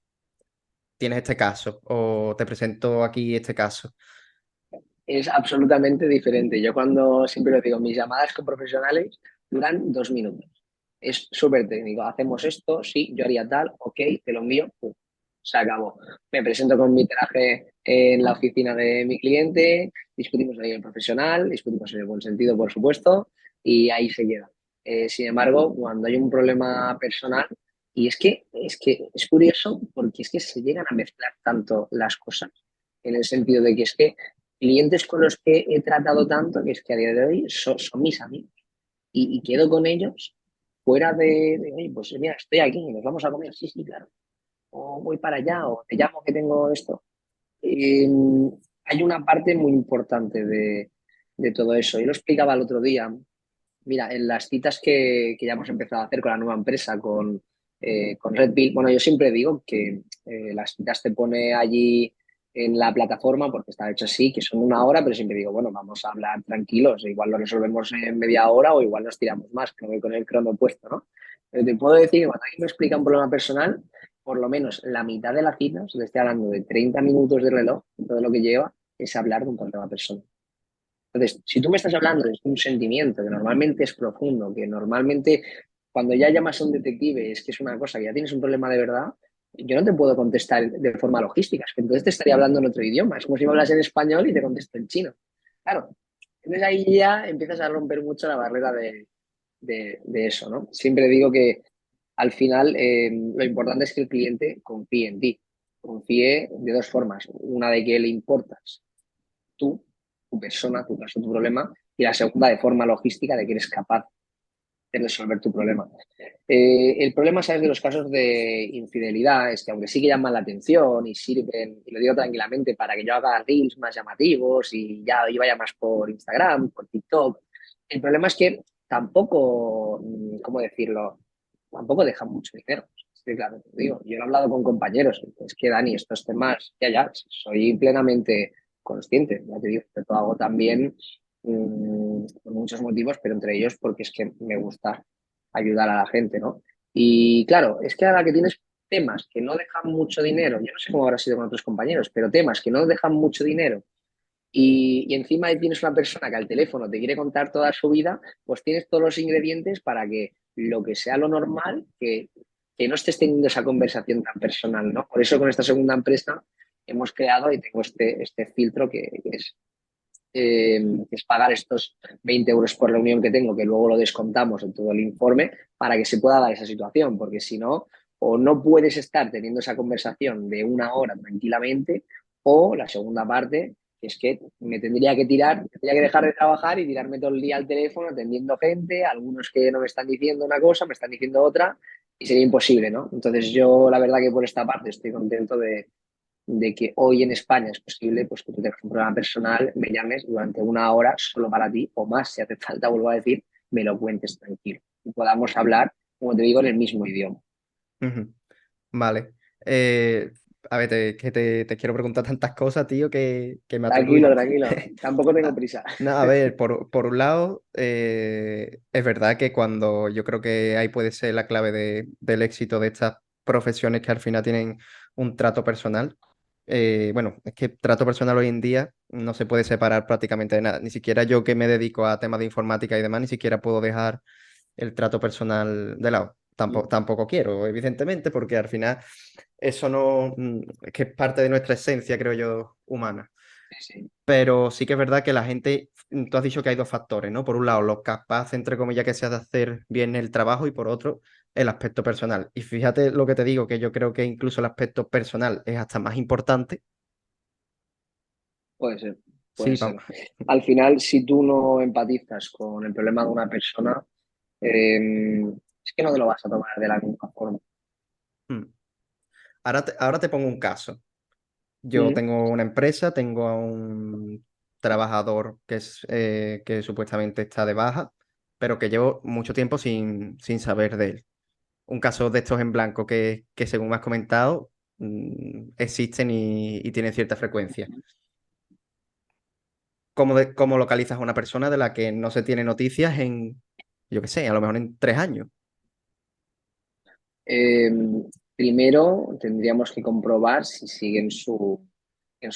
tienes este caso o te presento aquí este caso. Es absolutamente diferente. Yo cuando siempre lo digo, mis llamadas con profesionales duran 2 minutos. Es súper técnico. Hacemos esto, sí, yo haría tal, ok, te lo envío, pum, se acabó. Me presento con mi traje en la oficina de mi cliente, discutimos a nivel profesional, discutimos en el buen sentido, por supuesto, y ahí se queda. Sin embargo, cuando hay un problema personal, y es que es curioso porque es que se llegan a mezclar tanto las cosas, en el sentido de que es que clientes con los que he tratado tanto que es que a día de hoy son mis amigos, y quedo con ellos fuera oye, pues mira, estoy aquí, nos vamos a comer, sí, sí, claro, o voy para allá, o te llamo que tengo esto. Eh, Hay una parte muy importante de todo eso. Yo lo explicaba el otro día. Mira, en las citas que ya hemos empezado a hacer con la nueva empresa, con Red Bull, bueno, yo siempre digo que las citas te pone allí en la plataforma porque está hecho así, que son 1 hora, pero siempre digo, bueno, vamos a hablar tranquilos, igual lo resolvemos en media hora o igual nos tiramos más, que no voy con el crono puesto, ¿no? Pero te puedo decir que cuando alguien me explica un problema personal, por lo menos la mitad de la cita, os estoy hablando de 30 minutos de reloj, todo lo que lleva, es hablar de un problema personal. Entonces, si tú me estás hablando de un sentimiento que normalmente es profundo, que normalmente cuando ya llamas a un detective es que es una cosa que ya tienes un problema de verdad, yo no te puedo contestar de forma logística, es que entonces te estaría hablando en otro idioma. Es como si me hablas en español y te contesto en chino. Claro, entonces ahí ya empiezas a romper mucho la barrera de eso, ¿no? Siempre digo que al final lo importante es que el cliente confíe en ti, confíe de dos formas. Una, de que le importas tú, tu persona, tu caso, tu problema, y la segunda de forma logística de que eres capaz de resolver tu problema. El problema, ¿sabes?, de los casos de infidelidad es que aunque sí que llaman la atención y sirven, y lo digo tranquilamente, para que yo haga reels más llamativos y ya y vaya más por Instagram, por TikTok, el problema es que tampoco, ¿cómo decirlo? Tampoco dejan mucho dinero. Sí, claro, te digo, yo lo he hablado con compañeros, es que Dani, estos temas, ya, soy plenamente consciente, ya te digo, que lo hago también por muchos motivos, pero entre ellos porque es que me gusta ayudar a la gente, ¿no? Y claro, es que ahora que tienes temas que no dejan mucho dinero, yo no sé cómo habrá sido con otros compañeros, pero temas que no dejan mucho dinero y encima tienes una persona que al teléfono te quiere contar toda su vida, pues tienes todos los ingredientes para que lo que sea lo normal, que no estés teniendo esa conversación tan personal, ¿no? Por eso con esta segunda empresa hemos creado y tengo este filtro que es pagar estos 20 euros por reunión que tengo, que luego lo descontamos en todo el informe, para que se pueda dar esa situación, porque si no, o no puedes estar teniendo esa conversación de 1 hora tranquilamente, o la segunda parte, que es que me tendría que dejar de trabajar y tirarme todo el día al teléfono atendiendo gente, algunos que no me están diciendo una cosa, me están diciendo otra, y sería imposible, ¿no? Entonces yo la verdad que por esta parte estoy contento de que hoy en España es posible pues, que tú tengas un problema personal, me llames durante 1 hora solo para ti o más, si hace falta, vuelvo a decir, me lo cuentes tranquilo y podamos hablar, como te digo, en el mismo idioma. Ujú. Vale. Eh, a ver, que te quiero preguntar tantas cosas, tío, que me Tranquilo, aturullo. tranquilo, tampoco tengo Ah, prisa. no, a ver, por un lado, es verdad que cuando yo creo que ahí puede ser la clave del éxito de estas profesiones que al final tienen un trato personal. Bueno, es que trato personal hoy en día no se puede separar prácticamente de nada. Ni siquiera yo que me dedico a temas de informática y demás, ni siquiera puedo dejar el trato personal de lado. Tampoco quiero, evidentemente, porque al final eso no, es que es parte de nuestra esencia, creo yo, humana. Sí, sí. Pero sí que es verdad que la gente tú has dicho que hay dos factores, ¿no? Por un lado, los capaz, entre comillas, que sea de hacer bien el trabajo y por otro, el aspecto personal. Y fíjate lo que te digo, que yo creo que incluso el aspecto personal es hasta más importante. Puede ser, puede Sí, vamos. ser. Al final, si tú no empatizas con el problema de una persona, es que no te lo vas a tomar de la misma forma. Mm. Ahora te pongo un caso. Yo Mm. tengo una empresa, tengo a un trabajador que supuestamente está de baja, pero que llevo mucho tiempo sin saber de él. Un caso de estos en blanco que según me has comentado, existen y tienen cierta frecuencia. ¿Cómo localizas a una persona de la que no se tiene noticias yo qué sé, a lo mejor en 3 años? Eh, Primero tendríamos que comprobar si sigue en su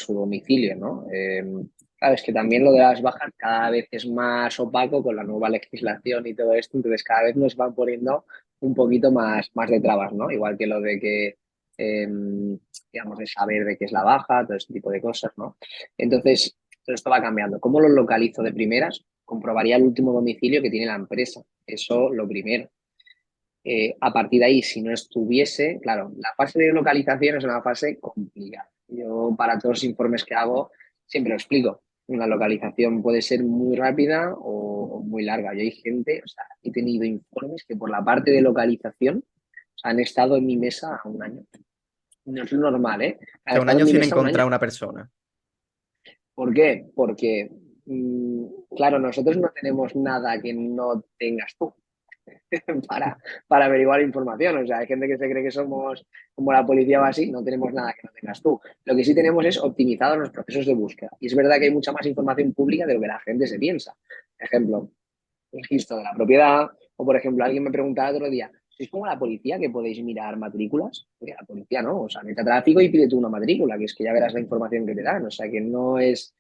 domicilio, ¿no? Claro, es que también lo de las bajas cada vez es más opaco con la nueva legislación y todo esto, entonces cada vez nos van poniendo un poquito más de trabas, ¿no? Igual que lo de que, eh, digamos, de saber de qué es la baja, todo este tipo de cosas, ¿no? Entonces, todo esto va cambiando. ¿Cómo lo localizo de primeras? Comprobaría el último domicilio que tiene la empresa. Eso lo primero. A partir de ahí, si no estuviese, claro, la fase de localización es una fase complicada. Yo para todos los informes que hago siempre lo explico. Una localización puede ser muy rápida o muy larga. Yo hay gente, o sea, he tenido informes que por la parte de localización han estado en mi mesa un año. No es lo normal, ¿eh? O Han sea, un estado año en mi sin mesa un encontrar año. a una persona. ¿Por qué? Porque, claro, nosotros no tenemos nada que no tengas tú. para, para averiguar información. O sea, hay gente que se cree que somos como la policía o así, no tenemos nada que no tengas tú. Lo que sí tenemos es optimizados los procesos de búsqueda. Y es verdad que hay mucha más información pública de lo que la gente se piensa. Ejemplo, registro de la propiedad, o por ejemplo, alguien me preguntaba el otro día, ¿sois como la policía que podéis mirar matrículas? Porque la policía no, o sea, mete a tráfico y pide tú una matrícula, que es que ya verás la información que te dan, o sea, que no es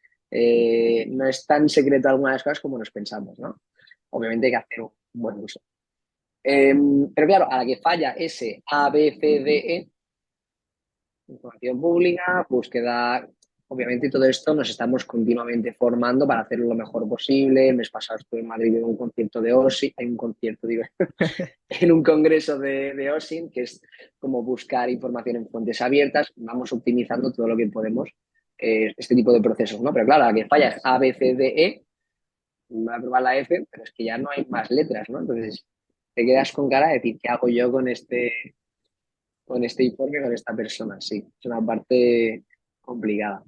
tan secreto algunas de las cosas como nos pensamos, ¿no? Obviamente hay que hacer un buen uso. Eh, pero claro, a la que falla ese A, B, C, D, E, información pública, búsqueda, obviamente todo esto nos estamos continuamente formando para hacerlo lo mejor posible. El mes pasado estuve en Madrid en un concierto de OSI, hay un concierto, digo, en un congreso de OSIN, que es como buscar información en fuentes abiertas. Vamos optimizando todo lo que podemos este tipo de procesos, ¿no? Pero claro, a la que falla es A, B, C, D, E, va a probar la F, pero es que ya no hay más letras, ¿no? Entonces te quedas con cara de decir, ¿qué hago yo con este informe, con esta persona? Sí, es una parte complicada.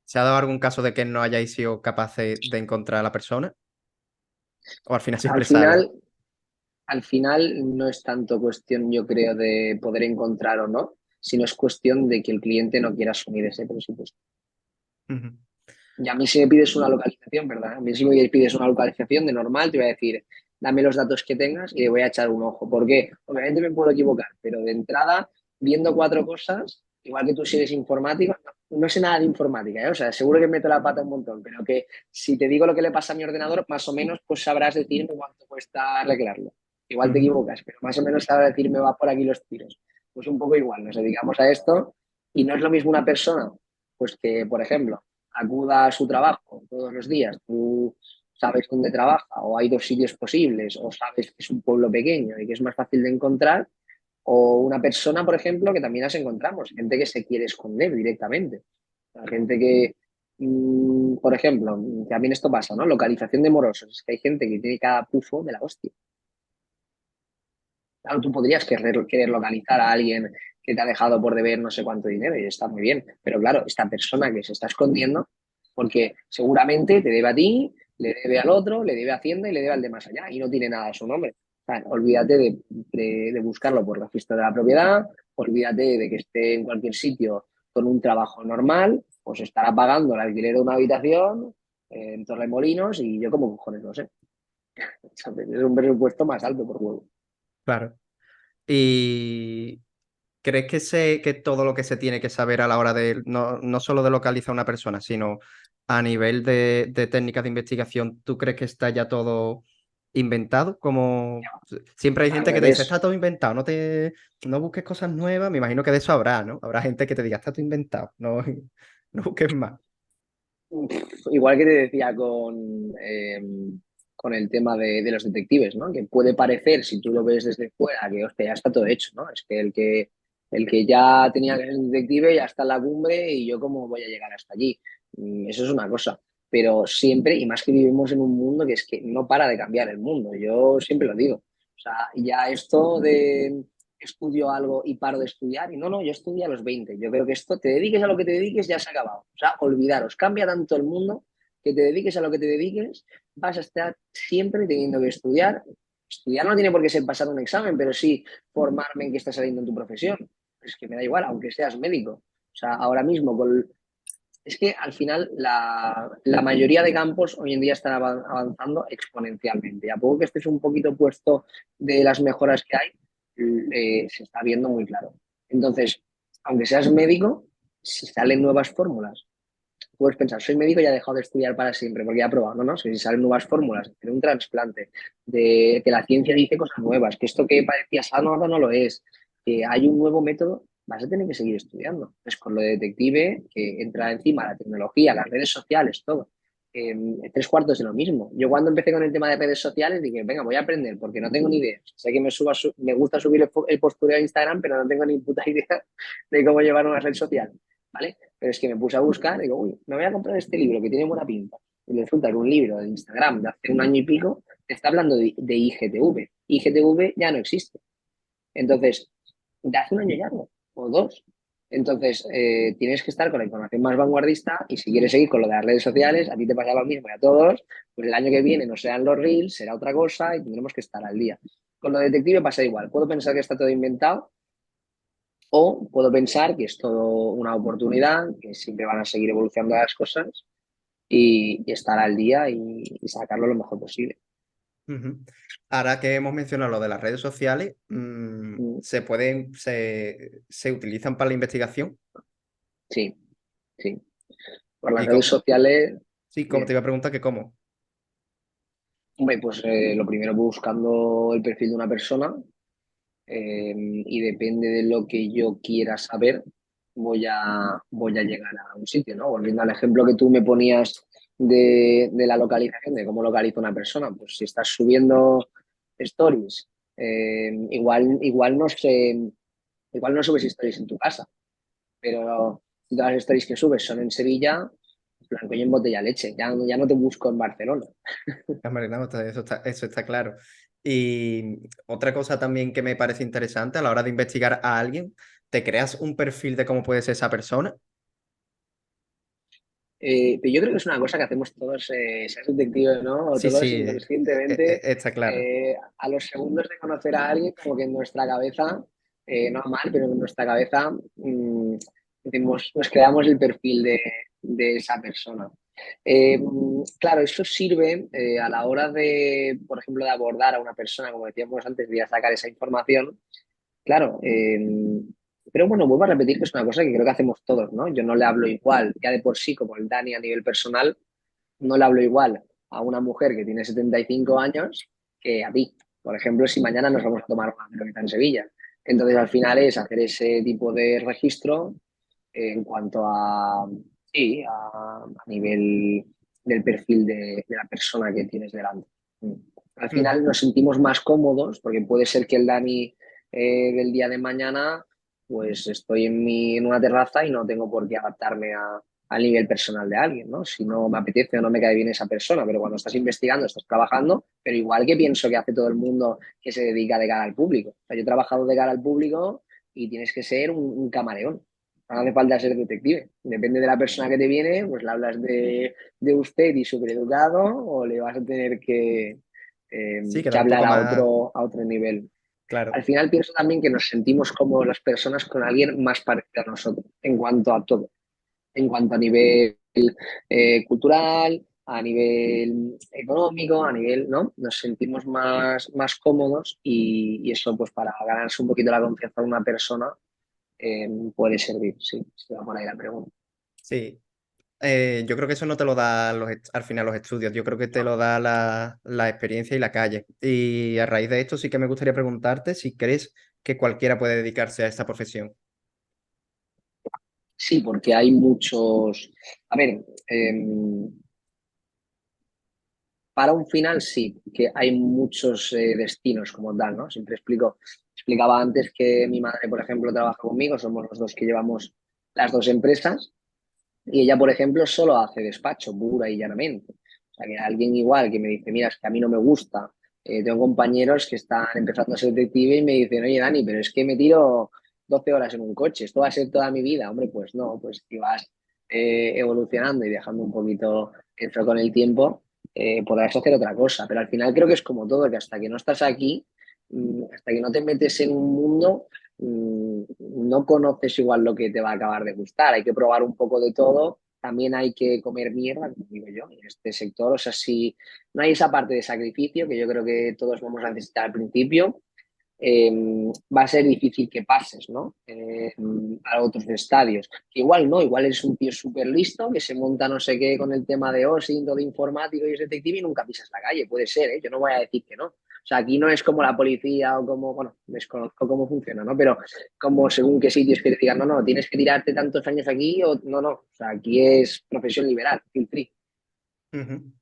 ¿Se ha dado algún caso de que no hayáis sido capaces de encontrar a la persona? ¿O al final Al siempre sale? final, al final no es tanto cuestión, yo creo, de poder encontrar o no, sino es cuestión de que el cliente no quiera asumir ese presupuesto. Ujú. Y a mí si me pides una localización, ¿verdad? A mí si me pides una localización de normal, te voy a decir, dame los datos que tengas y le voy a echar un ojo. ¿Por qué? Obviamente me puedo equivocar, pero de entrada, viendo cuatro cosas, igual que tú si eres informático, no sé nada de informática, ¿eh? O sea, seguro que meto la pata un montón, pero que si te digo lo que le pasa a mi ordenador, más o menos, pues sabrás decirme cuánto cuesta arreglarlo. Igual te Ujú. equivocas, pero más o menos sabrás decirme va por aquí los tiros. Pues un poco igual, nos dedicamos a esto y no es lo mismo una persona, pues que, por ejemplo, acuda a su trabajo todos los días, tú sabes dónde trabaja o hay dos sitios posibles o sabes que es un pueblo pequeño y que es más fácil de encontrar, o una persona, por ejemplo, que también las encontramos, gente que se quiere esconder directamente, gente que, por ejemplo, también esto pasa, ¿no? Localización de morosos, es que hay gente que tiene cada pufo de la hostia. Claro, tú podrías querer localizar a alguien que te ha dejado por deber no sé cuánto dinero y está muy bien, pero claro, esta persona que se está escondiendo, porque seguramente te debe a ti, le debe al otro, le debe a Hacienda y le debe al de más allá y no tiene nada a su nombre. O sea, olvídate de buscarlo por registro de la propiedad, olvídate de que esté en cualquier sitio con un trabajo normal, pues estará pagando el alquiler de una habitación en Torremolinos y yo como cojones no sé. Es un presupuesto más alto por huevo. Claro. ¿Y crees que todo lo que se tiene que saber a la hora de, no solo de localizar a una persona, sino a nivel de técnicas de investigación, tú crees que está ya todo inventado? Como siempre hay Al gente que te dice, revés. está todo inventado, no busques cosas nuevas, me imagino que de eso habrá, ¿no? Habrá gente que te diga, está todo inventado, no, no busques más. Igual que te decía con el tema de los detectives, ¿no? Que puede parecer, si tú lo ves desde fuera, que hostia, ya está todo hecho, ¿no? Es que el que ya tenía que ser detective ya está en la cumbre y yo cómo voy a llegar hasta allí. Eso es una cosa. Pero siempre, y más que vivimos en un mundo que es que no para de cambiar el mundo, yo siempre lo digo. O sea, ya esto de estudio algo y paro de estudiar. Y no, no, yo estudié a los 20. Yo creo que esto, te dediques a lo que te dediques, ya se ha acabado. O sea, olvidaros, cambia tanto el mundo que te dediques a lo que te dediques, vas a estar siempre teniendo que estudiar. Estudiar no tiene por qué ser pasar un examen, pero sí formarme en qué está saliendo en tu profesión. Es que me da igual, aunque seas médico. O sea, ahora mismo es que al final la mayoría de campos hoy en día están avanzando exponencialmente. A poco que estés un poquito puesto de las mejoras que hay, se está viendo muy claro. Entonces, aunque seas médico, si salen nuevas fórmulas, puedes pensar, soy médico y he dejado de estudiar para siempre porque ya he probado. No, no, si salen nuevas fórmulas de un trasplante, de que la ciencia dice cosas nuevas, que esto que parecía sano ahora no lo es, que hay un nuevo método, vas a tener que seguir estudiando. Es con lo de detective, que entra encima la tecnología, las redes sociales, todo. Tres cuartos de lo mismo. Yo cuando empecé con el tema de redes sociales dije, venga, voy a aprender porque no tengo ni idea. Sé que me gusta subir el postureo a Instagram, pero no tengo ni puta idea de cómo llevar una red social. ¿Vale? Pero es que me puse a buscar y digo, uy, me voy a comprar este libro que tiene buena pinta. Y resulta que un libro de Instagram de hace un año y pico te está hablando de IGTV. IGTV ya no existe. Entonces, de hace un año ya no, o dos. Entonces, tienes que estar con la información más vanguardista y si quieres seguir con lo de las redes sociales, a ti te pasa lo mismo y a todos, pues el año que viene no serán los reels, será otra cosa y tendremos que estar al día. Con lo de detective pasa igual. Puedo pensar que está todo inventado, o puedo pensar que es todo una oportunidad, que siempre van a seguir evolucionando las cosas y estar al día y sacarlo lo mejor posible. Ujú. Ahora que hemos mencionado lo de las redes sociales, Mm, se utilizan para la investigación. sí, sí. Por las Y redes sociales, sí, como te bien. iba a preguntar que cómo. Hombre, pues lo primero buscando el perfil de una persona, y depende de lo que yo quiera saber, voy a llegar a un sitio, ¿no? Volviendo al ejemplo que tú me ponías de la localización, de cómo localiza una persona, pues si estás subiendo stories, igual no subes stories en tu casa, pero si todas las stories que subes son en Sevilla, blanco y en botella leche, ya no te busco en Barcelona. Hombre, no, eso está claro. Y otra cosa también que me parece interesante a la hora de investigar a alguien, ¿te creas un perfil de cómo puede ser esa persona? Pero yo creo que es una cosa que hacemos todos, seas detective o no, o Sí, todos sí, inconscientemente, está claro. a los segundos de conocer a alguien, como que en nuestra cabeza, no mal, pero en nuestra cabeza decimos, nos creamos el perfil de esa persona. Claro, eso sirve a la hora de, por ejemplo, de abordar a una persona, como decíamos antes, de sacar esa información. Claro, pero bueno, vuelvo a repetir que es una cosa que creo que hacemos todos, ¿no? Yo no le hablo igual, ya de por sí, como el Dani a nivel personal, no le hablo igual a una mujer que tiene 75 años que a ti. Por ejemplo, si mañana nos vamos a tomar una cerveza en Sevilla. Entonces, al final es hacer ese tipo de registro en cuanto sí, a nivel del perfil de la persona que tienes delante. Mm. Al Ujú. final nos sentimos más cómodos porque puede ser que el Dani del día de mañana, pues estoy en una terraza y no tengo por qué adaptarme al nivel personal de alguien, ¿no? Si no me apetece o no me cae bien esa persona, pero cuando estás investigando, estás trabajando, pero igual que pienso que hace todo el mundo que se dedica de cara al público. O sea, yo he trabajado de cara al público y tienes que ser un camaleón. No hace falta ser detective. Depende de la persona que te viene, pues le hablas de usted y súper educado o le vas a tener Sí, que queda un hablar poco a más otro nivel. claro. Al final pienso también que nos sentimos como las personas con alguien más parecido a nosotros en cuanto a todo, en cuanto a nivel cultural, a nivel económico, a nivel, ¿no? Nos sentimos más cómodos y eso pues para ganarse un poquito la confianza de una persona puede servir, sí, si va por ahí la pregunta. Sí. Yo creo que eso no te lo da al final los estudios, yo creo que te No. lo da la experiencia y la calle. Y a raíz de esto sí que me gustaría preguntarte si crees que cualquiera puede dedicarse a esta profesión. Sí, porque hay muchos. A ver, para un final sí, que hay muchos destinos como tal, ¿no? Siempre explicaba antes que mi madre, por ejemplo, trabaja conmigo, somos los dos que llevamos las dos empresas y ella, por ejemplo, solo hace despacho, pura y llanamente. O sea, que alguien igual que me dice, mira, es que a mí no me gusta. Tengo compañeros que están empezando a ser detective y me dicen, oye, Dani, pero es que me tiro 12 horas en un coche, esto va a ser toda mi vida. Hombre, pues no, pues si vas evolucionando y dejando un poquito eso con el tiempo, podrás hacer otra cosa. Pero al final creo que es como todo, que hasta que no estás aquí, hasta que no te metes en un mundo, no conoces igual lo que te va a acabar de gustar. Hay que probar un poco de todo. También hay que comer mierda, como digo yo, en este sector. O sea, si no hay esa parte de sacrificio que yo creo que todos vamos a necesitar al principio, va a ser difícil que pases, ¿no? A otros estadios. Que igual no, igual eres un tío súper listo que se monta no sé qué con el tema de OSINT o de informático y es detective y nunca pisas la calle. Puede ser, ¿eh? Yo no voy a decir que no. O sea, aquí no es como la policía o como, bueno, desconozco cómo funciona, ¿no? Pero como según qué sitios que te digan, no, no, tienes que tirarte tantos años aquí o no, no. O sea, aquí es profesión liberal, feel free. Ujú.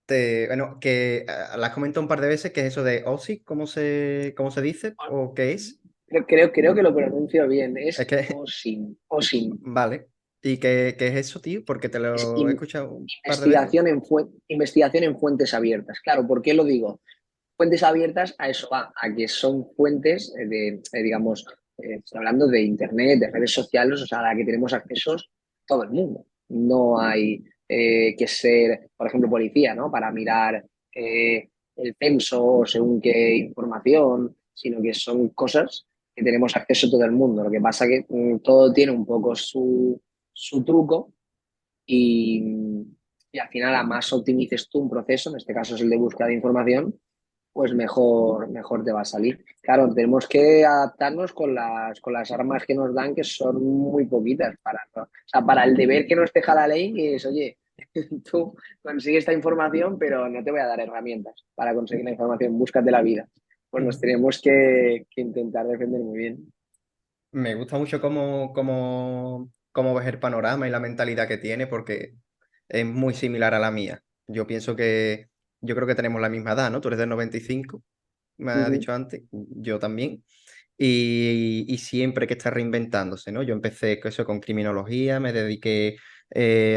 Bueno, que la has comentado un par de veces, que es eso de OSI, cómo se dice? ¿O qué es? Creo que lo pronuncio bien. Es Es que, OSINT. OSINT. vale. ¿Y qué es eso, tío? Porque te Es lo he escuchado un par de veces. investigación en fuentes abiertas. Claro, ¿por qué lo digo? Fuentes abiertas a eso va, a que son fuentes digamos, estoy hablando de Internet, de redes sociales, o sea, a la que tenemos accesos todo el mundo. No hay que ser, por ejemplo, policía, ¿no? Para mirar el censo o según qué información, sino que son cosas que tenemos acceso todo el mundo. Lo que pasa que todo tiene un poco su truco y, y al final a más optimices tú un proceso, en este caso es el de búsqueda de información, pues mejor te va a salir. Claro, tenemos que adaptarnos con las armas que nos dan, que son muy poquitas. O sea, para el deber que nos deja la ley, que es, oye, tú consigues esta información, pero no te voy a dar herramientas para conseguir la información, búscate la vida. Pues nos Ujú. tenemos que intentar defender muy bien. Me gusta mucho cómo ves el panorama y la mentalidad que tiene, porque es muy similar a la mía. Yo creo que tenemos la misma edad, ¿no? Tú eres del 95, me has Ujú. dicho antes, yo también. Y siempre que está reinventándose, ¿no? Yo empecé con eso con criminología, me dediqué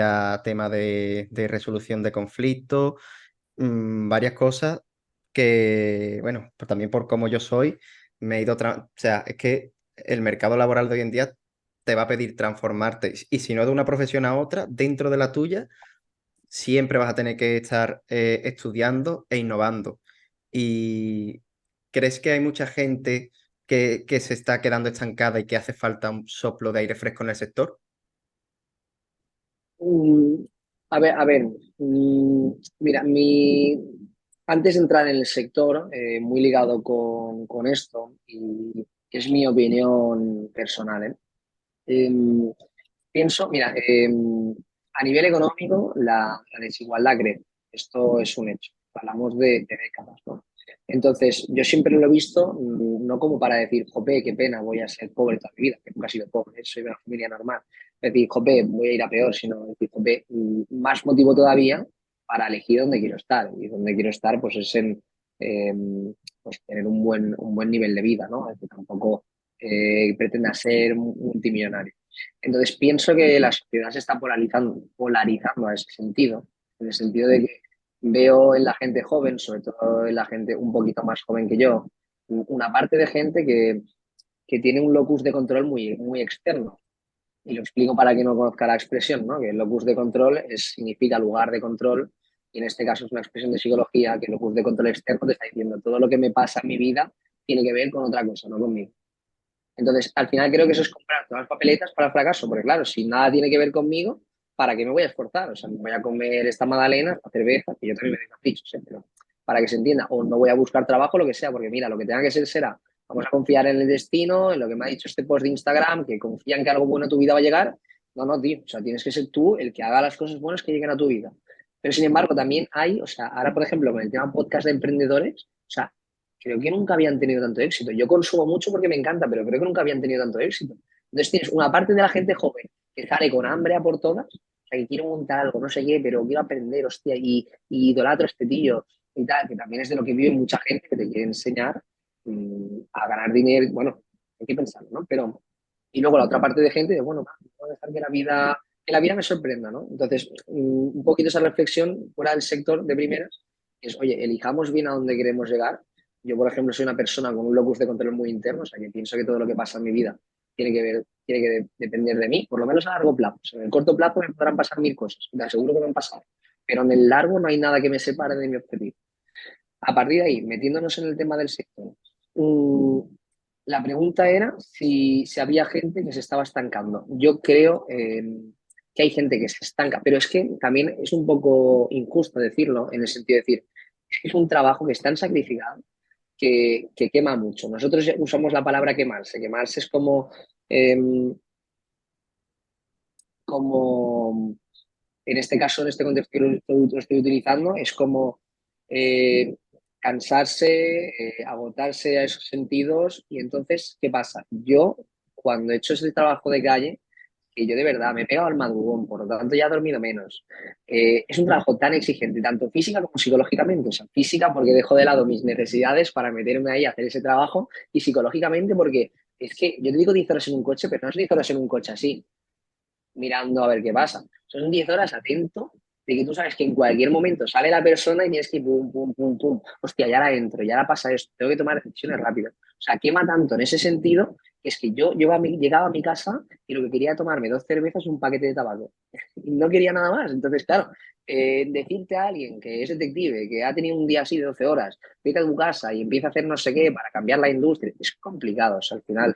a temas de resolución de conflictos, varias cosas que, bueno, pues también por cómo yo soy, me he ido, o sea, es que el mercado laboral de hoy en día te va a pedir transformarte y si no de una profesión a otra, dentro de la tuya, siempre vas a tener que estar estudiando e innovando. ¿Y crees que hay mucha gente que se está quedando estancada y que hace falta un soplo de aire fresco en el sector? Mm, a ver, mira, antes de entrar en el sector, muy ligado con esto, y es mi opinión personal, ¿eh? Em, Pienso, mira, a nivel económico la desigualdad crece. Esto es un hecho. Hablamos de décadas, ¿no? Entonces, yo siempre lo he visto no como para decir, jope, qué pena, voy a ser pobre toda mi vida, que nunca he sido pobre, soy de una familia normal. Decir, jope, voy a ir a peor, sino decir, jope, más motivo todavía para elegir dónde quiero estar. Y dónde quiero estar, pues es en pues, tener un buen nivel de vida, ¿no? Es que tampoco pretenda ser multimillonario. Entonces pienso que la sociedad se está polarizando a ese sentido, en el sentido de que veo en la gente joven, sobre todo en la gente un poquito más joven que yo, una parte de gente que tiene un locus de control muy externo. Y lo explico para que no conozca la expresión, ¿no? Que el locus de control significa lugar de control, y en este caso es una expresión de psicología, que el locus de control externo te está diciendo todo lo que me pasa en mi vida tiene que ver con otra cosa, no conmigo. Entonces, al final creo que eso es comprar todas las papeletas para el fracaso, porque claro, si nada tiene que ver conmigo, ¿para qué me voy a esforzar? O sea, me voy a comer esta magdalena, esta cerveza, que yo también me doy caprichos, ¿eh? Pero para que se entienda, o no voy a buscar trabajo, lo que sea, porque mira, lo que tenga que ser será, vamos a confiar en el destino, en lo que me ha dicho este post de Instagram, que confía en que algo bueno a tu vida va a llegar. No, no, tío, o sea, tienes que ser tú el que haga las cosas buenas que lleguen a tu vida. Pero sin embargo, también hay, o sea, ahora por ejemplo, con el tema podcast de emprendedores, o sea, creo que nunca habían tenido tanto éxito. Yo consumo mucho porque me encanta, pero creo que nunca habían tenido tanto éxito. Entonces tienes una parte de la gente joven que sale con hambre a por todas, o sea, que quiero montar algo, no sé qué, pero quiero aprender, hostia, y idolatro a este tío y tal, que también es de lo que vive mucha gente que te quiere enseñar a ganar dinero, bueno, hay que pensarlo, ¿no? Pero, y luego la otra parte de gente de, bueno, voy a dejar que la vida me sorprenda, ¿no? Entonces, un poquito esa reflexión fuera del sector de primeras es, oye, elijamos bien a dónde queremos llegar. Yo, por ejemplo, soy una persona con un locus de control muy interno, o sea, que pienso que todo lo que pasa en mi vida tiene que depender de mí, por lo menos a largo plazo. O sea, en el corto plazo me podrán pasar mil cosas, te aseguro que me han pasado, pero en el largo no hay nada que me separe de mi objetivo. A partir de ahí, metiéndonos en el tema del sector, mm, la pregunta era si había gente que se estaba estancando. Yo creo que hay gente que se estanca, pero es que también es un poco injusto decirlo, en el sentido de decir, es que es un trabajo que es tan sacrificado que quema mucho. Nosotros usamos la palabra quemarse. Quemarse es em, como en este caso, en este contexto que lo estoy utilizando, es como eh, cansarse, agotarse a esos sentidos. Y entonces, ¿qué pasa? Yo, cuando he hecho ese trabajo de calle, que yo de verdad me he pegado al madrugón, por lo tanto ya he dormido menos. Es un trabajo tan exigente, tanto física como psicológicamente. O sea, física porque dejo de lado mis necesidades para meterme ahí a hacer ese trabajo y psicológicamente porque es que yo te digo 10 horas en un coche, pero no es 10 horas en un coche así mirando a ver qué pasa. Son 10 horas atento de que tú sabes que en cualquier momento sale la persona y tienes que pum, pum, pum, pum. Hostia, ya la entro, ya la pasa esto, tengo que tomar decisiones rápidas. O sea, quema tanto en ese sentido que es que yo llegaba a mi casa y lo que quería tomarme 2 cervezas y un paquete de tabaco. Y no quería nada más. Entonces, claro, decirte a alguien que es detective, que ha tenido un día así de 12 horas, vete a tu casa y empieza a hacer no sé qué para cambiar la industria, es complicado. O sea, al final,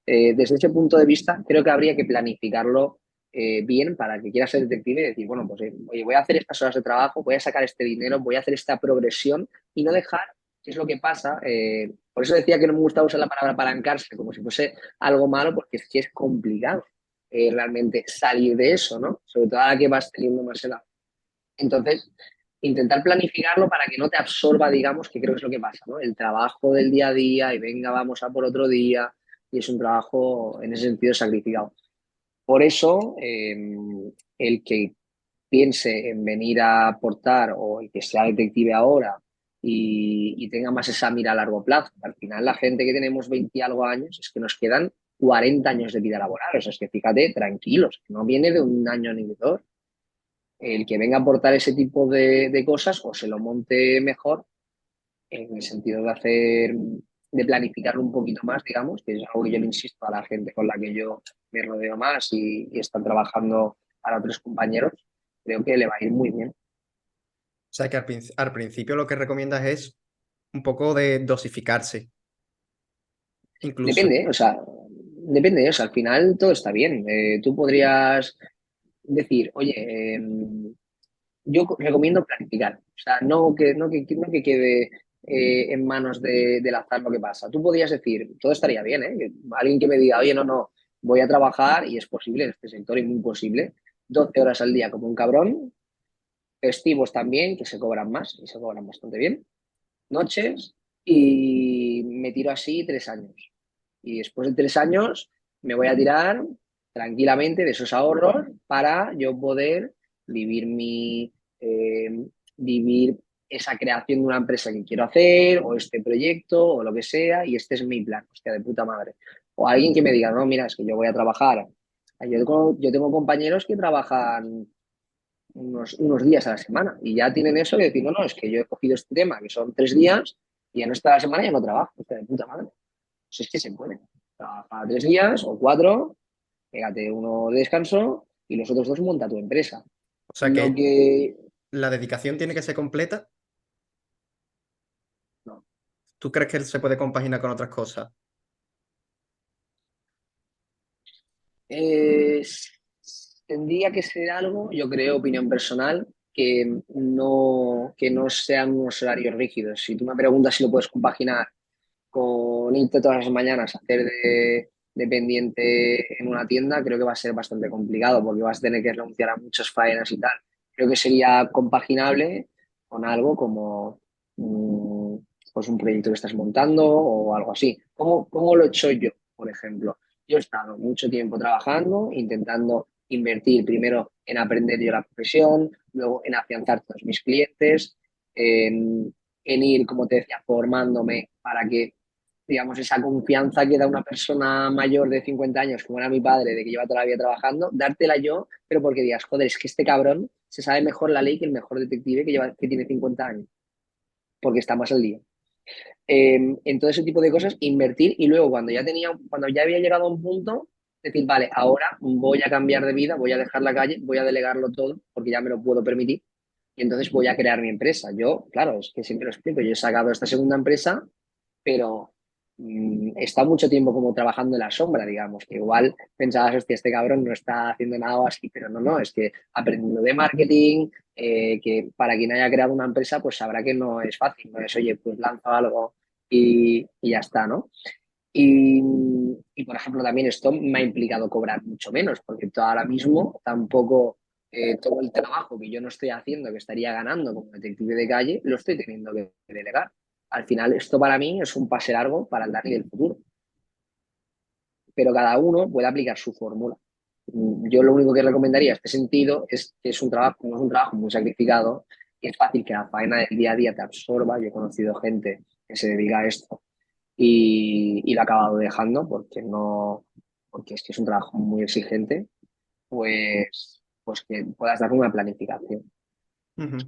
desde ese punto de vista, creo que habría que planificarlo bien para el que quiera ser detective y decir, bueno, pues oye, voy a hacer estas horas de trabajo, voy a sacar este dinero, voy a hacer esta progresión y no dejar, que es lo que pasa. Por eso decía que no me gusta usar la palabra apalancarse como si fuese algo malo, porque es que es complicado realmente salir de eso, ¿no? Sobre todo ahora que vas teniendo más edad. Entonces, intentar planificarlo para que no te absorba, digamos, que creo que es lo que pasa, ¿no? El trabajo del día a día y venga, vamos a por otro día y es un trabajo en ese sentido sacrificado. Por eso, el que piense en venir a aportar o el que sea detective ahora y tenga más esa mira a largo plazo. Al final, la gente que tenemos 20 y algo años es que nos quedan 40 años de vida laboral. O sea, es que fíjate, tranquilos, no viene de un año ni de dos. El que venga a aportar ese tipo de cosas o se lo monte mejor en el sentido de de planificarlo un poquito más, digamos, que es algo que yo le insisto a la gente con la que yo me rodeo más y están trabajando para otros compañeros, creo que le va a ir muy bien. O sea que al principio lo que recomiendas es un poco de dosificarse, incluso. Depende, o sea, depende, o sea, al final todo está bien. Tú podrías decir, oye, yo recomiendo practicar, o sea, no que quede en manos del azar lo que pasa. Tú podrías decir, todo estaría bien, ¿eh? Alguien que me diga, oye, no, voy a trabajar y es posible en este sector, es muy posible, 12 horas al día como un cabrón, festivos también, que se cobran más y se cobran bastante bien, noches y me tiro así 3 años. Y después de 3 años me voy a tirar tranquilamente de esos ahorros para yo poder vivir vivir esa creación de una empresa que quiero hacer o este proyecto o lo que sea y este es mi plan, hostia, de puta madre. O alguien que me diga, no, mira, es que yo voy a trabajar. Yo tengo compañeros que trabajan unos días a la semana y ya tienen eso y decir, no, es que yo he cogido este tema que son 3 días y en esta semana ya no trabajo, hostia, de puta madre. Pues es que se puede. Trabaja 3 días o cuatro, pégate uno de descanso y los otros dos monta tu empresa. O sea Lo que que. la dedicación tiene que ser completa. No. ¿Tú crees que se puede compaginar con otras cosas? Eh, Tendría que ser algo, yo creo, opinión personal, que no sean unos horarios rígidos. Si tú me preguntas si lo puedes compaginar con irte todas las mañanas a hacer de dependiente en una tienda, creo que va a ser bastante complicado porque vas a tener que renunciar a muchas faenas y tal. Creo que sería compaginable con algo como mm, pues un proyecto que estás montando o algo así. ¿Cómo lo he hecho yo, por ejemplo? Yo he estado mucho tiempo trabajando, intentando invertir primero en aprender yo la profesión, luego en afianzar todos mis clientes, en ir, como te decía, formándome para que, digamos, esa confianza que da una persona mayor de 50 años, como era mi padre, de que lleva toda la vida trabajando, dártela yo, pero porque digas, joder, es que este cabrón se sabe mejor la ley que el mejor detective que tiene 50 años, porque está más al día. En todo ese tipo de cosas, invertir y luego cuando ya había llegado a un punto, decir, vale, ahora voy a cambiar de vida, voy a dejar la calle, voy a delegarlo todo, porque ya me lo puedo permitir, y entonces voy a crear mi empresa. Yo, claro, es que siempre lo explico, yo he sacado esta segunda empresa, pero he estado mucho tiempo como trabajando en la sombra, digamos, que igual pensabas, hostia, este cabrón no está haciendo nada o así, pero no, no, es que aprendiendo de marketing, que para quien haya creado una empresa, pues sabrá que no es fácil, no es, oye, pues lanzo algo y ya está, ¿no? Y, por ejemplo, también esto me ha implicado cobrar mucho menos, porque ahora mismo tampoco todo el trabajo que yo no estoy haciendo, que estaría ganando como detective de calle, lo estoy teniendo que delegar. Al final, esto para mí es un pase largo para el Dani del futuro, pero cada uno puede aplicar su fórmula. Yo lo único que recomendaría en este sentido es que es un trabajo, no es un trabajo muy sacrificado y es fácil que la faena del día a día te absorba. Yo he conocido gente que se dedica a esto y lo ha acabado dejando porque no, porque es que es un trabajo muy exigente, pues que puedas dar una planificación. Ujú.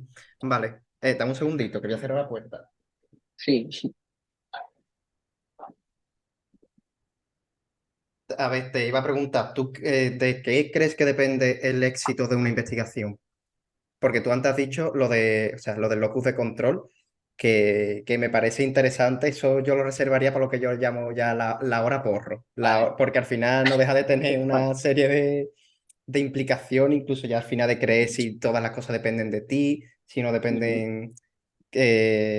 Vale, dame un segundito, que voy a cerrar la puerta. Sí, sí. A ver, te iba a preguntar, ¿tú de qué crees que depende el éxito de una investigación? Porque tú antes has dicho lo de, o sea, lo del locus de control, que me parece interesante. Eso yo lo reservaría para lo que yo llamo ya la hora porro. Vale, Porque al final no deja de tener vale. una serie de implicación, incluso ya al final de creer si todas las cosas dependen de ti, si no Ujú. dependen.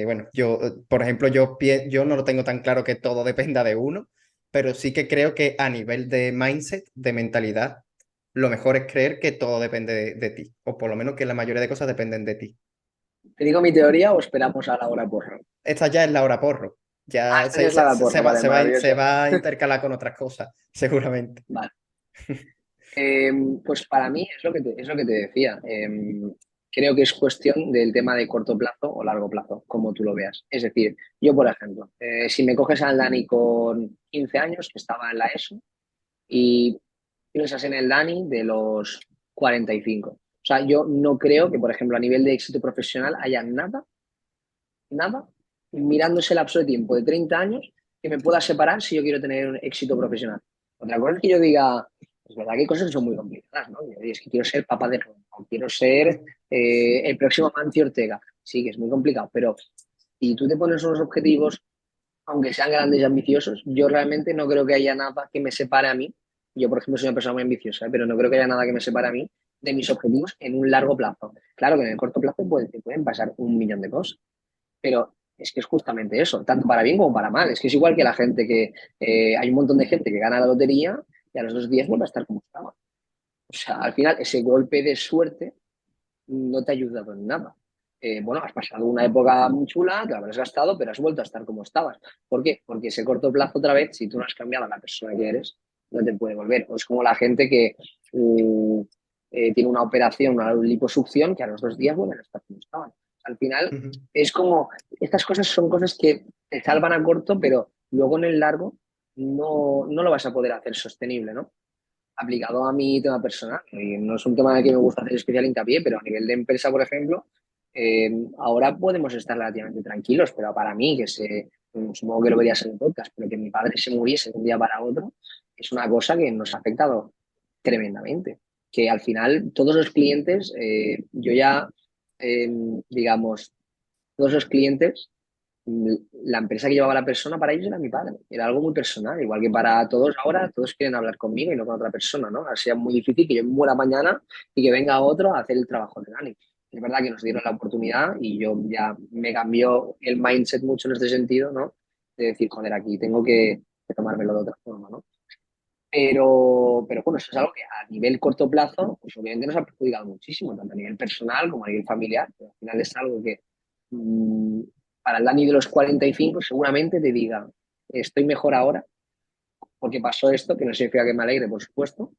Bueno, yo, por ejemplo, yo no lo tengo tan claro que todo dependa de uno, pero sí que creo que a nivel de mindset, de mentalidad, lo mejor es creer que todo depende de ti, o por lo menos que la mayoría de cosas dependen de ti. ¿Te digo mi teoría o esperamos a la hora porra? Esta ya es la hora porro, Ah, ya esta ya es la hora porra, vale, se maravilloso. va a intercalar con otras cosas, seguramente. Vale. Eh, pues para mí es lo que te decía. Creo que es cuestión del tema de corto plazo o largo plazo, como tú lo veas. Es decir, yo, por ejemplo, si me coges al Dani con 15 años, que estaba en la ESO, y piensas en el Dani de los 45. O sea, yo no creo que, por ejemplo, a nivel de éxito profesional haya nada, mirándose el lapso de tiempo de 30 años que me pueda separar si yo quiero tener un éxito profesional. Otra cosa es que yo diga, es verdad que hay cosas que son muy complicadas, ¿no? Es que quiero ser papá de Ronaldo, quiero ser el próximo Mancio Ortega. Sí, que es muy complicado, pero si tú te pones unos objetivos, aunque sean grandes y ambiciosos, yo realmente no creo que haya nada que me separe a mí. Yo, por ejemplo, soy una persona muy ambiciosa, ¿eh? Pero no creo que haya nada que me separe a mí de mis objetivos en un largo plazo. Claro que en el corto plazo te pueden pasar un millón de cosas, pero es que es justamente eso, tanto para bien como para mal. Es que es igual que la gente que hay un montón de gente que gana la lotería y a los 2 días vuelve a estar como estaba. O sea, al final ese golpe de suerte no te ha ayudado en nada. Bueno, has pasado una época muy chula, te la habrás gastado, pero has vuelto a estar como estabas. ¿Por qué? Porque ese corto plazo otra vez, si tú no has cambiado a la persona que eres, no te puede volver. O es como la gente que tiene una operación, una liposucción, que a los 2 días vuelven a estar como estaban. Al final, Ujú, es como, estas cosas son cosas que te salvan a corto, pero luego en el largo no lo vas a poder hacer sostenible, ¿no? Aplicado a mi tema personal. Y no es un tema en el que me gusta hacer especial hincapié, pero a nivel de empresa, por ejemplo, ahora podemos estar relativamente tranquilos, pero para mí, supongo que lo verías en el podcast, pero que mi padre se muriese de un día para otro, es una cosa que nos ha afectado tremendamente. Que al final todos los clientes, yo ya, eh, digamos, todos los clientes la empresa que llevaba la persona para ellos era mi padre. Era algo muy personal, igual que para todos ahora, todos quieren hablar conmigo y no con otra persona, ¿no? Así es muy difícil que yo me muera mañana y que venga otro a hacer el trabajo de Dani. Es verdad que nos dieron la oportunidad y yo ya me cambió el mindset mucho en este sentido, ¿no? De decir, joder, aquí tengo que tomármelo de otra forma, ¿no? Pero bueno, eso es algo que a nivel corto plazo, pues obviamente nos ha perjudicado muchísimo, tanto a nivel personal como a nivel familiar. Pero al final es algo que mmm, para el Dani de los 45 seguramente te diga, estoy mejor ahora porque pasó esto, que no significa que me alegre, por supuesto,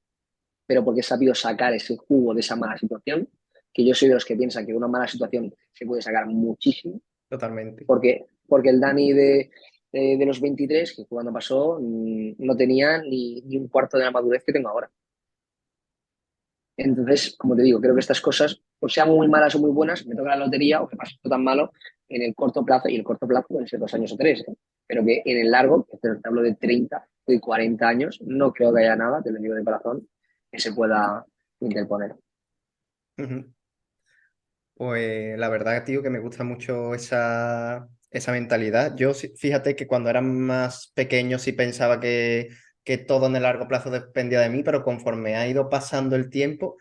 pero porque he sabido sacar ese jugo de esa mala situación, que yo soy de los que piensan que de una mala situación se puede sacar muchísimo, Totalmente. porque el Dani de los 23, que fue cuando pasó, no tenía ni un cuarto de la madurez que tengo ahora. Entonces, como te digo, creo que estas cosas, pues sean muy malas o muy buenas, me toca la lotería o que pase esto tan malo en el corto plazo, y el corto plazo pueden ser 2 años o tres, ¿eh? Pero que en el largo, que te hablo de 30 de 40 años, no creo que haya nada, te lo digo de corazón, que se pueda interponer. Ujú. Pues la verdad, tío, que me gusta mucho esa mentalidad. Yo, fíjate que cuando era más pequeño sí pensaba que todo en el largo plazo dependía de mí, pero conforme ha ido pasando el tiempo,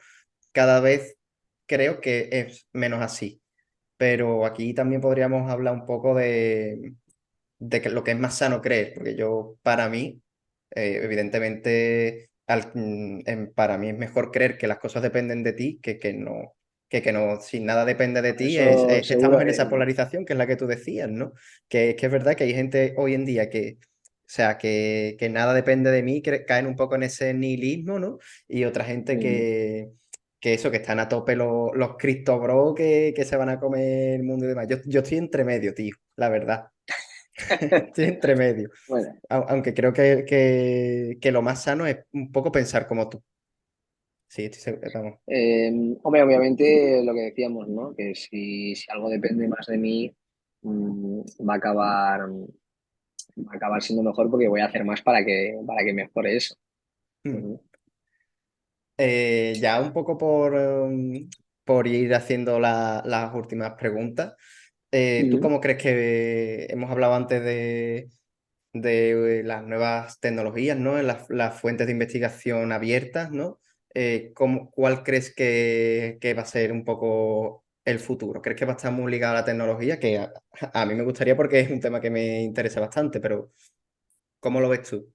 cada vez creo que es menos así. Pero aquí también podríamos hablar un poco lo que es más sano creer, porque yo, para mí, evidentemente, para mí es mejor creer que las cosas dependen de ti que no, si nada depende de ti, Eso es que estamos seguro. en esa polarización que es la que tú decías, ¿no? Que es verdad que hay gente hoy en día o sea, que nada depende de mí, que caen un poco en ese nihilismo, ¿no? Y otra gente que eso, que están a tope los Cristo Bro que se van a comer el mundo y demás. Yo estoy entre medio, tío, la verdad. Estoy entre medio. Bueno, Aunque creo que lo más sano es un poco pensar como tú. Sí, estoy seguro. Vamos. hombre, obviamente lo que decíamos, ¿no? Que si algo depende más de mí, va a acabar siendo mejor porque voy a hacer más para que mejore eso. Mm. Ujú. Ya un poco por ir haciendo las últimas preguntas. ¿Tú Ujú. cómo crees que hemos hablado antes de las nuevas tecnologías, ¿no? Las fuentes de investigación abiertas, ¿no? ¿Cuál crees que va a ser un poco el futuro? ¿Crees que va a estar muy ligado a la tecnología? Que a mí me gustaría porque es un tema que me interesa bastante, pero ¿cómo lo ves tú?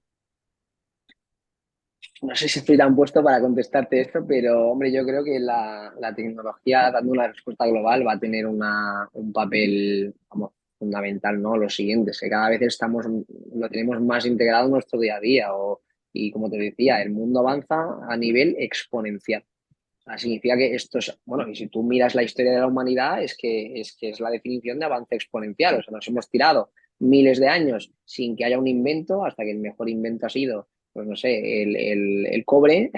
No sé si estoy tan puesto para contestarte esto, pero hombre, yo creo que la tecnología, dando una respuesta global, va a tener un papel, vamos, fundamental, ¿no? Lo siguiente, es que cada vez lo tenemos más integrado en nuestro día a día, y como te decía, el mundo avanza a nivel exponencial. O sea, significa que esto es, bueno, y si tú miras la historia de la humanidad, es que es la definición de avance exponencial. O sea, nos hemos tirado miles de años sin que haya un invento, hasta que el mejor invento ha sido, pues no sé, el cobre,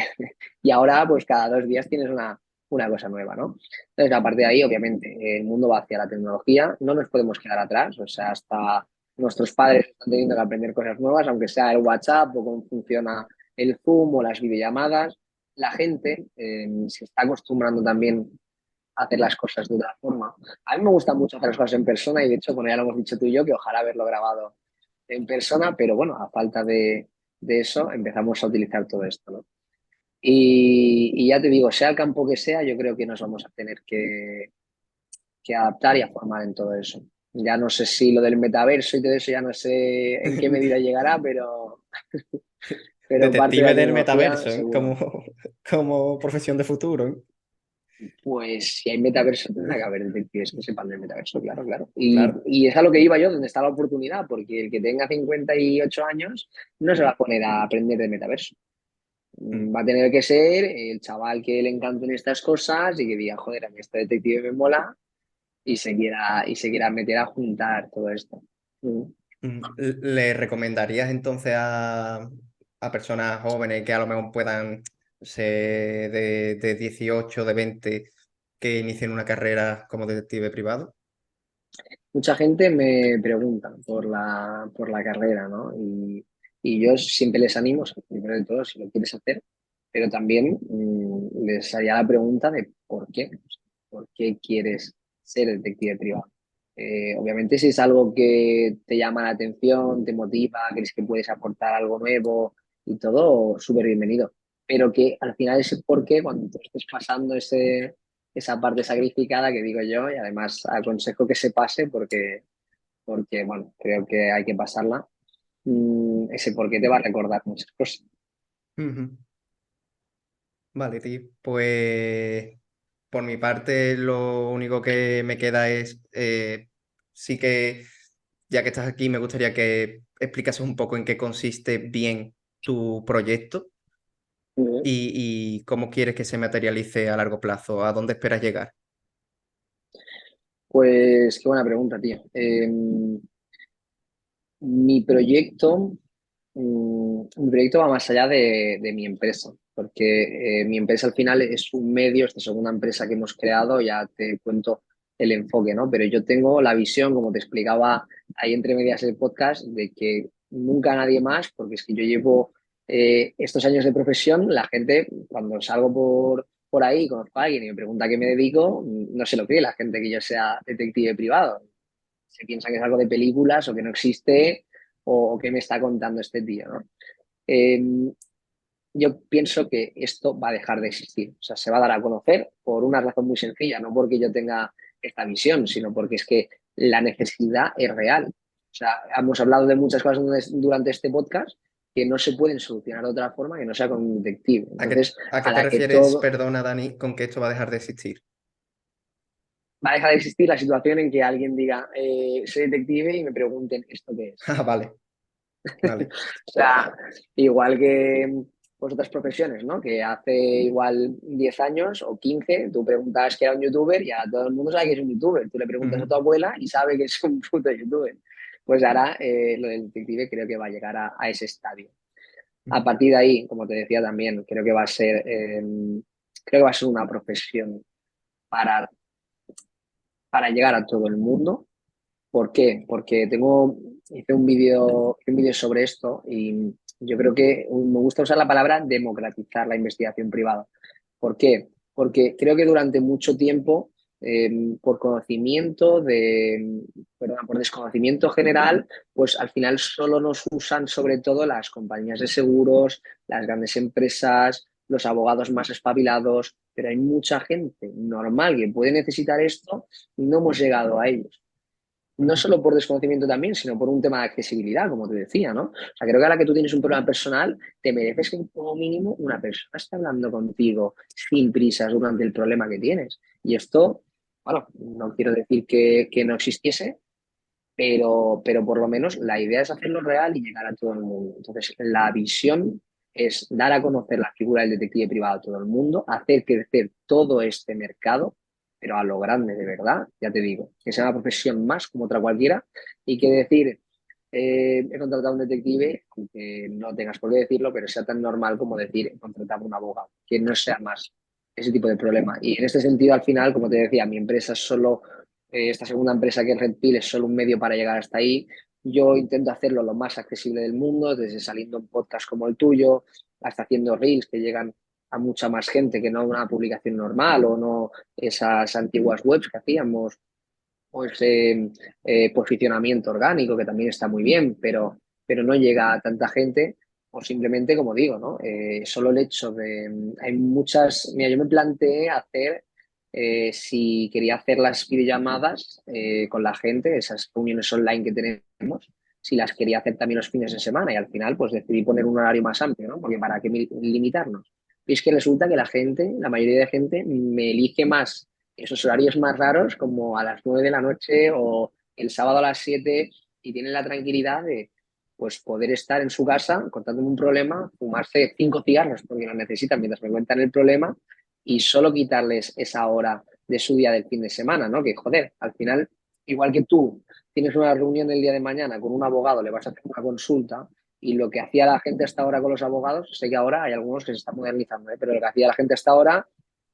y ahora, pues cada 2 días tienes una cosa nueva, ¿no? Entonces, aparte de ahí, obviamente, el mundo va hacia la tecnología, no nos podemos quedar atrás, o sea, hasta nuestros padres están teniendo que aprender cosas nuevas, aunque sea el WhatsApp o cómo funciona el Zoom o las videollamadas. La gente se está acostumbrando también a hacer las cosas de otra forma. A mí me gusta mucho hacer las cosas en persona, y de hecho, bueno, ya lo hemos dicho tú y yo, que ojalá haberlo grabado en persona, pero bueno, a falta de eso empezamos a utilizar todo esto, ¿no? Y ya te digo, sea el campo que sea, yo creo que nos vamos a tener que adaptar y a formar en todo eso. Ya no sé si lo del metaverso y todo eso, ya no sé en qué medida llegará, pero parte de Detective la del tecnología, metaverso, ¿eh? seguro. Como profesión de futuro, ¿eh? Pues si hay metaverso, tendrá que haber detectives que sepan del metaverso, claro, claro. Y, Claro. y es a lo que iba yo, donde está la oportunidad, porque el que tenga 58 años no se va a poner a aprender de metaverso. Mm, Va a tener que ser el chaval que le encanten estas cosas y que diga, joder, a mí este detective me mola, y se quiera meter a juntar todo esto. Mm. ¿Le recomendarías entonces a personas jóvenes que a lo mejor puedan ser de 18, de 20, que inicien una carrera como detective privado? Mucha gente me pregunta por la carrera, ¿no? Y yo siempre les animo, o sea, primero de todo, si lo quieres hacer, pero también les haría la pregunta de por qué. O sea, ¿por qué quieres ser detective privado? Obviamente, si es algo que te llama la atención, te motiva, crees que puedes aportar algo nuevo y todo, súper bienvenido. Pero que al final ese por qué, cuando tú estés pasando esa parte sacrificada que digo yo, y además aconsejo que se pase porque bueno, creo que hay que pasarla. Ese por qué te va a recordar muchas cosas. Ujú. Vale, tío. Pues por mi parte lo único que me queda es, sí que, ya que estás aquí, me gustaría que explicases un poco en qué consiste bien tu proyecto. Ujú. y cómo quieres que se materialice a largo plazo, a dónde esperas llegar. Pues qué buena pregunta, tío. Mi proyecto, mi proyecto va más allá de mi empresa, porque mi empresa al final es un medio, esta segunda empresa que hemos creado, ya te cuento el enfoque, ¿no? Pero yo tengo la visión, como te explicaba ahí entre medias el podcast, de que nunca nadie más, porque es que yo llevo estos años de profesión, la gente, cuando salgo por ahí, conozco a alguien y me pregunta a qué me dedico, no se lo cree la gente que yo sea detective privado. Se piensa que es algo de películas o que no existe o que me está contando este tío, ¿no? Eh, yo pienso que esto va a dejar de existir, o sea, se va a dar a conocer por una razón muy sencilla, no porque yo tenga esta visión, sino porque es que la necesidad es real. O sea, hemos hablado de muchas cosas durante este podcast que no se pueden solucionar de otra forma que no sea con un detective. Entonces, A qué a te la que refieres, todo perdona, Dani, con que esto va a dejar de existir? va a dejar de existir la situación en que alguien diga, soy detective y me pregunten esto qué es. Ah, vale, vale. O sea, igual que pues otras profesiones, ¿no? Que hace igual 10 años o 15 tú preguntabas que era un youtuber y ahora todo el mundo sabe que es un youtuber. Tú le preguntas a tu Ujú, abuela y sabe que es un puto youtuber. Pues ahora lo del detective creo que va a llegar a ese estadio. A ujú. partir de ahí, como te decía también, creo que va a ser una profesión para, para llegar a todo el mundo. ¿Por qué? Porque hice un vídeo sobre esto y yo creo que me gusta usar la palabra democratizar la investigación privada. ¿Por qué? Porque creo que durante mucho tiempo, por por desconocimiento general, pues al final solo nos usan sobre todo las compañías de seguros, las grandes empresas, los abogados más espabilados, pero hay mucha gente normal que puede necesitar esto y no hemos llegado a ellos no solo por desconocimiento también, sino por un tema de accesibilidad, como te decía, ¿no? O sea, creo que ahora que tú tienes un problema personal, te mereces que como mínimo una persona esté hablando contigo sin prisas durante el problema que tienes. Y esto, bueno, no quiero decir que no existiese, pero por lo menos la idea es hacerlo real y llegar a todo el mundo. Entonces, la visión es dar a conocer la figura del detective privado a todo el mundo, hacer crecer todo este mercado, pero a lo grande, de verdad, ya te digo, que sea una profesión más como otra cualquiera y que decir, he contratado a un detective, aunque no tengas por qué decirlo, pero sea tan normal como decir, he contratado a un abogado, que no sea más ese tipo de problema. Y en este sentido, al final, como te decía, mi empresa es solo esta segunda empresa que es Red Pill es solo un medio para llegar hasta ahí. Yo intento hacerlo lo más accesible del mundo, desde saliendo en podcast como el tuyo, hasta haciendo reels que llegan a mucha más gente que no una publicación normal o no esas antiguas webs que hacíamos, o ese posicionamiento orgánico que también está muy bien, pero no llega a tanta gente o simplemente, como digo, ¿no? Solo el hecho de... Hay muchas... Mira, yo me planteé hacer si quería hacer las videollamadas con la gente, esas reuniones online que tenemos, si las quería hacer también los fines de semana y al final pues decidí poner un horario más amplio, ¿no? Porque para qué limitarnos. Y es que resulta que la gente, la mayoría de gente, me elige más esos horarios más raros como a las 9 de la noche o el sábado a las 7 y tienen la tranquilidad de pues poder estar en su casa contándome un problema, fumarse 5 cigarros porque lo necesitan mientras me cuentan el problema y solo quitarles esa hora de su día del fin de semana, ¿no? Que joder, al final, igual que tú tienes una reunión el día de mañana con un abogado, le vas a hacer una consulta y lo que hacía la gente hasta ahora con los abogados, sé que ahora hay algunos que se están modernizando, ¿eh? Pero lo que hacía la gente hasta ahora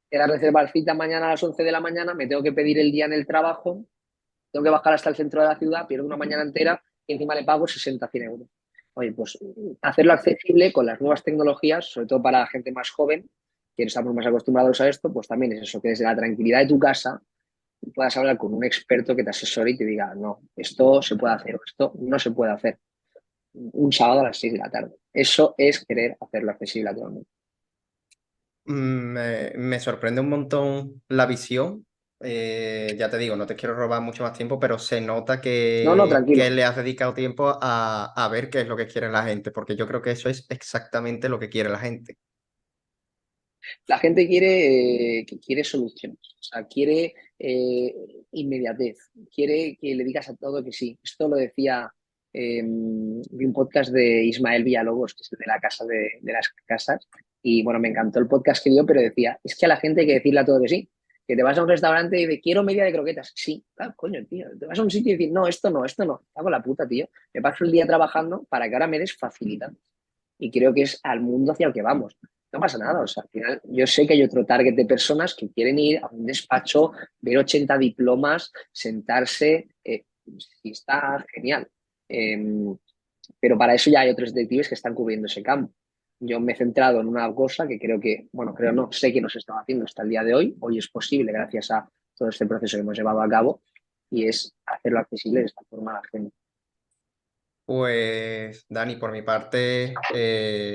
era reservar cita mañana a las 11 de la mañana, me tengo que pedir el día en el trabajo, tengo que bajar hasta el centro de la ciudad, pierdo una mañana entera y encima le pago 60, 100 euros. Oye, pues hacerlo accesible con las nuevas tecnologías, sobre todo para la gente más joven, que no estamos más acostumbrados a esto, pues también es eso, que desde la tranquilidad de tu casa puedas hablar con un experto que te asesore y te diga, no, esto se puede hacer o esto no se puede hacer. Un sábado a las 6 de la tarde. Eso es querer hacerlo accesible a todo el mundo. Me sorprende un montón la visión. Ya te digo, no te quiero robar mucho más tiempo, pero se nota No, no, que tranquilo. le has dedicado tiempo a ver qué es lo que quiere la gente, porque yo creo que eso es exactamente lo que quiere la gente. La gente quiere soluciones, o sea, quiere inmediatez, quiere que le digas a todo que sí. Esto lo decía vi un podcast de Ismael Villalobos, que es el de la Casa de las Casas, Y bueno, me encantó el podcast que dio, pero decía, es que a la gente hay que decirle a todo que sí. Que te vas a un restaurante y dices, quiero media de croquetas. Sí, claro, coño, tío. Te vas a un sitio y dices, no, esto no, esto no. Hago la puta, tío. Me paso el día trabajando para que ahora me des facilidad. Y creo que es al mundo hacia el que vamos. No pasa nada, o sea, al final yo sé que hay otro target de personas que quieren ir a un despacho, ver 80 diplomas, sentarse, y está genial. Eh, pero para eso ya hay otros detectives que están cubriendo ese campo. Yo me he centrado en una cosa que creo que, bueno, creo no, sé que nos estaba haciendo hasta el día de hoy. Hoy es posible gracias a todo este proceso que hemos llevado a cabo y es hacerlo accesible de esta forma a la gente. Pues, Dani, por mi parte,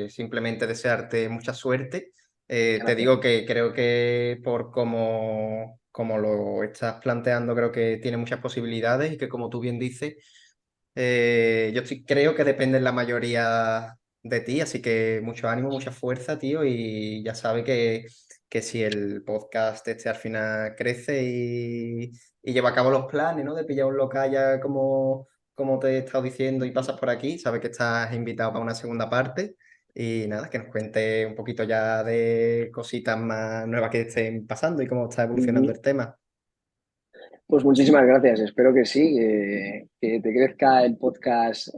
simplemente desearte mucha suerte. Te Gracias. digo que creo que por como lo estás planteando, creo que tiene muchas posibilidades y que como tú bien dices, yo sí creo que depende en la mayoría de ti, así que mucho ánimo, mucha fuerza, tío, y ya sabes que si el podcast este al final crece y lleva a cabo los planes, ¿no? De pillar un local ya como te he estado diciendo y pasas por aquí, sabes que estás invitado para una segunda parte y nada, que nos cuente un poquito ya de cositas más nuevas que estén pasando y cómo está evolucionando Ujú. el tema. Pues muchísimas gracias, espero que sí, que te crezca el podcast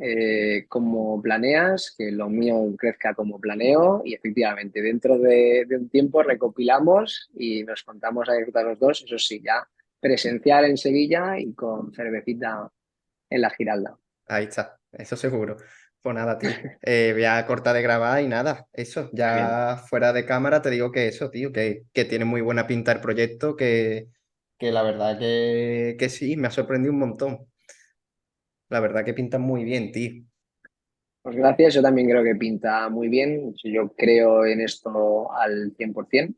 como planeas, que lo mío crezca como planeo y efectivamente dentro de un tiempo recopilamos y nos contamos anécdotas los dos, eso sí, ya presencial en Sevilla y con cervecita en la Giralda. Ahí está, eso seguro. Pues nada, tío. Voy a cortar de grabar y nada, eso. Muy bien. Ya fuera de cámara te digo que eso, tío, que tiene muy buena pinta el proyecto, que la verdad que sí, me ha sorprendido un montón. La verdad que pinta muy bien, tío. Pues gracias, yo también creo que pinta muy bien, yo creo en esto al 100%,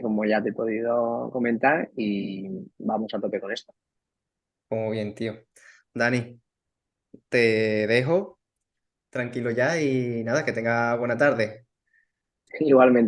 como ya te he podido comentar y vamos a tope con esto. Muy bien, tío. Dani, te dejo tranquilo ya y nada, que tenga buena tarde. Igualmente.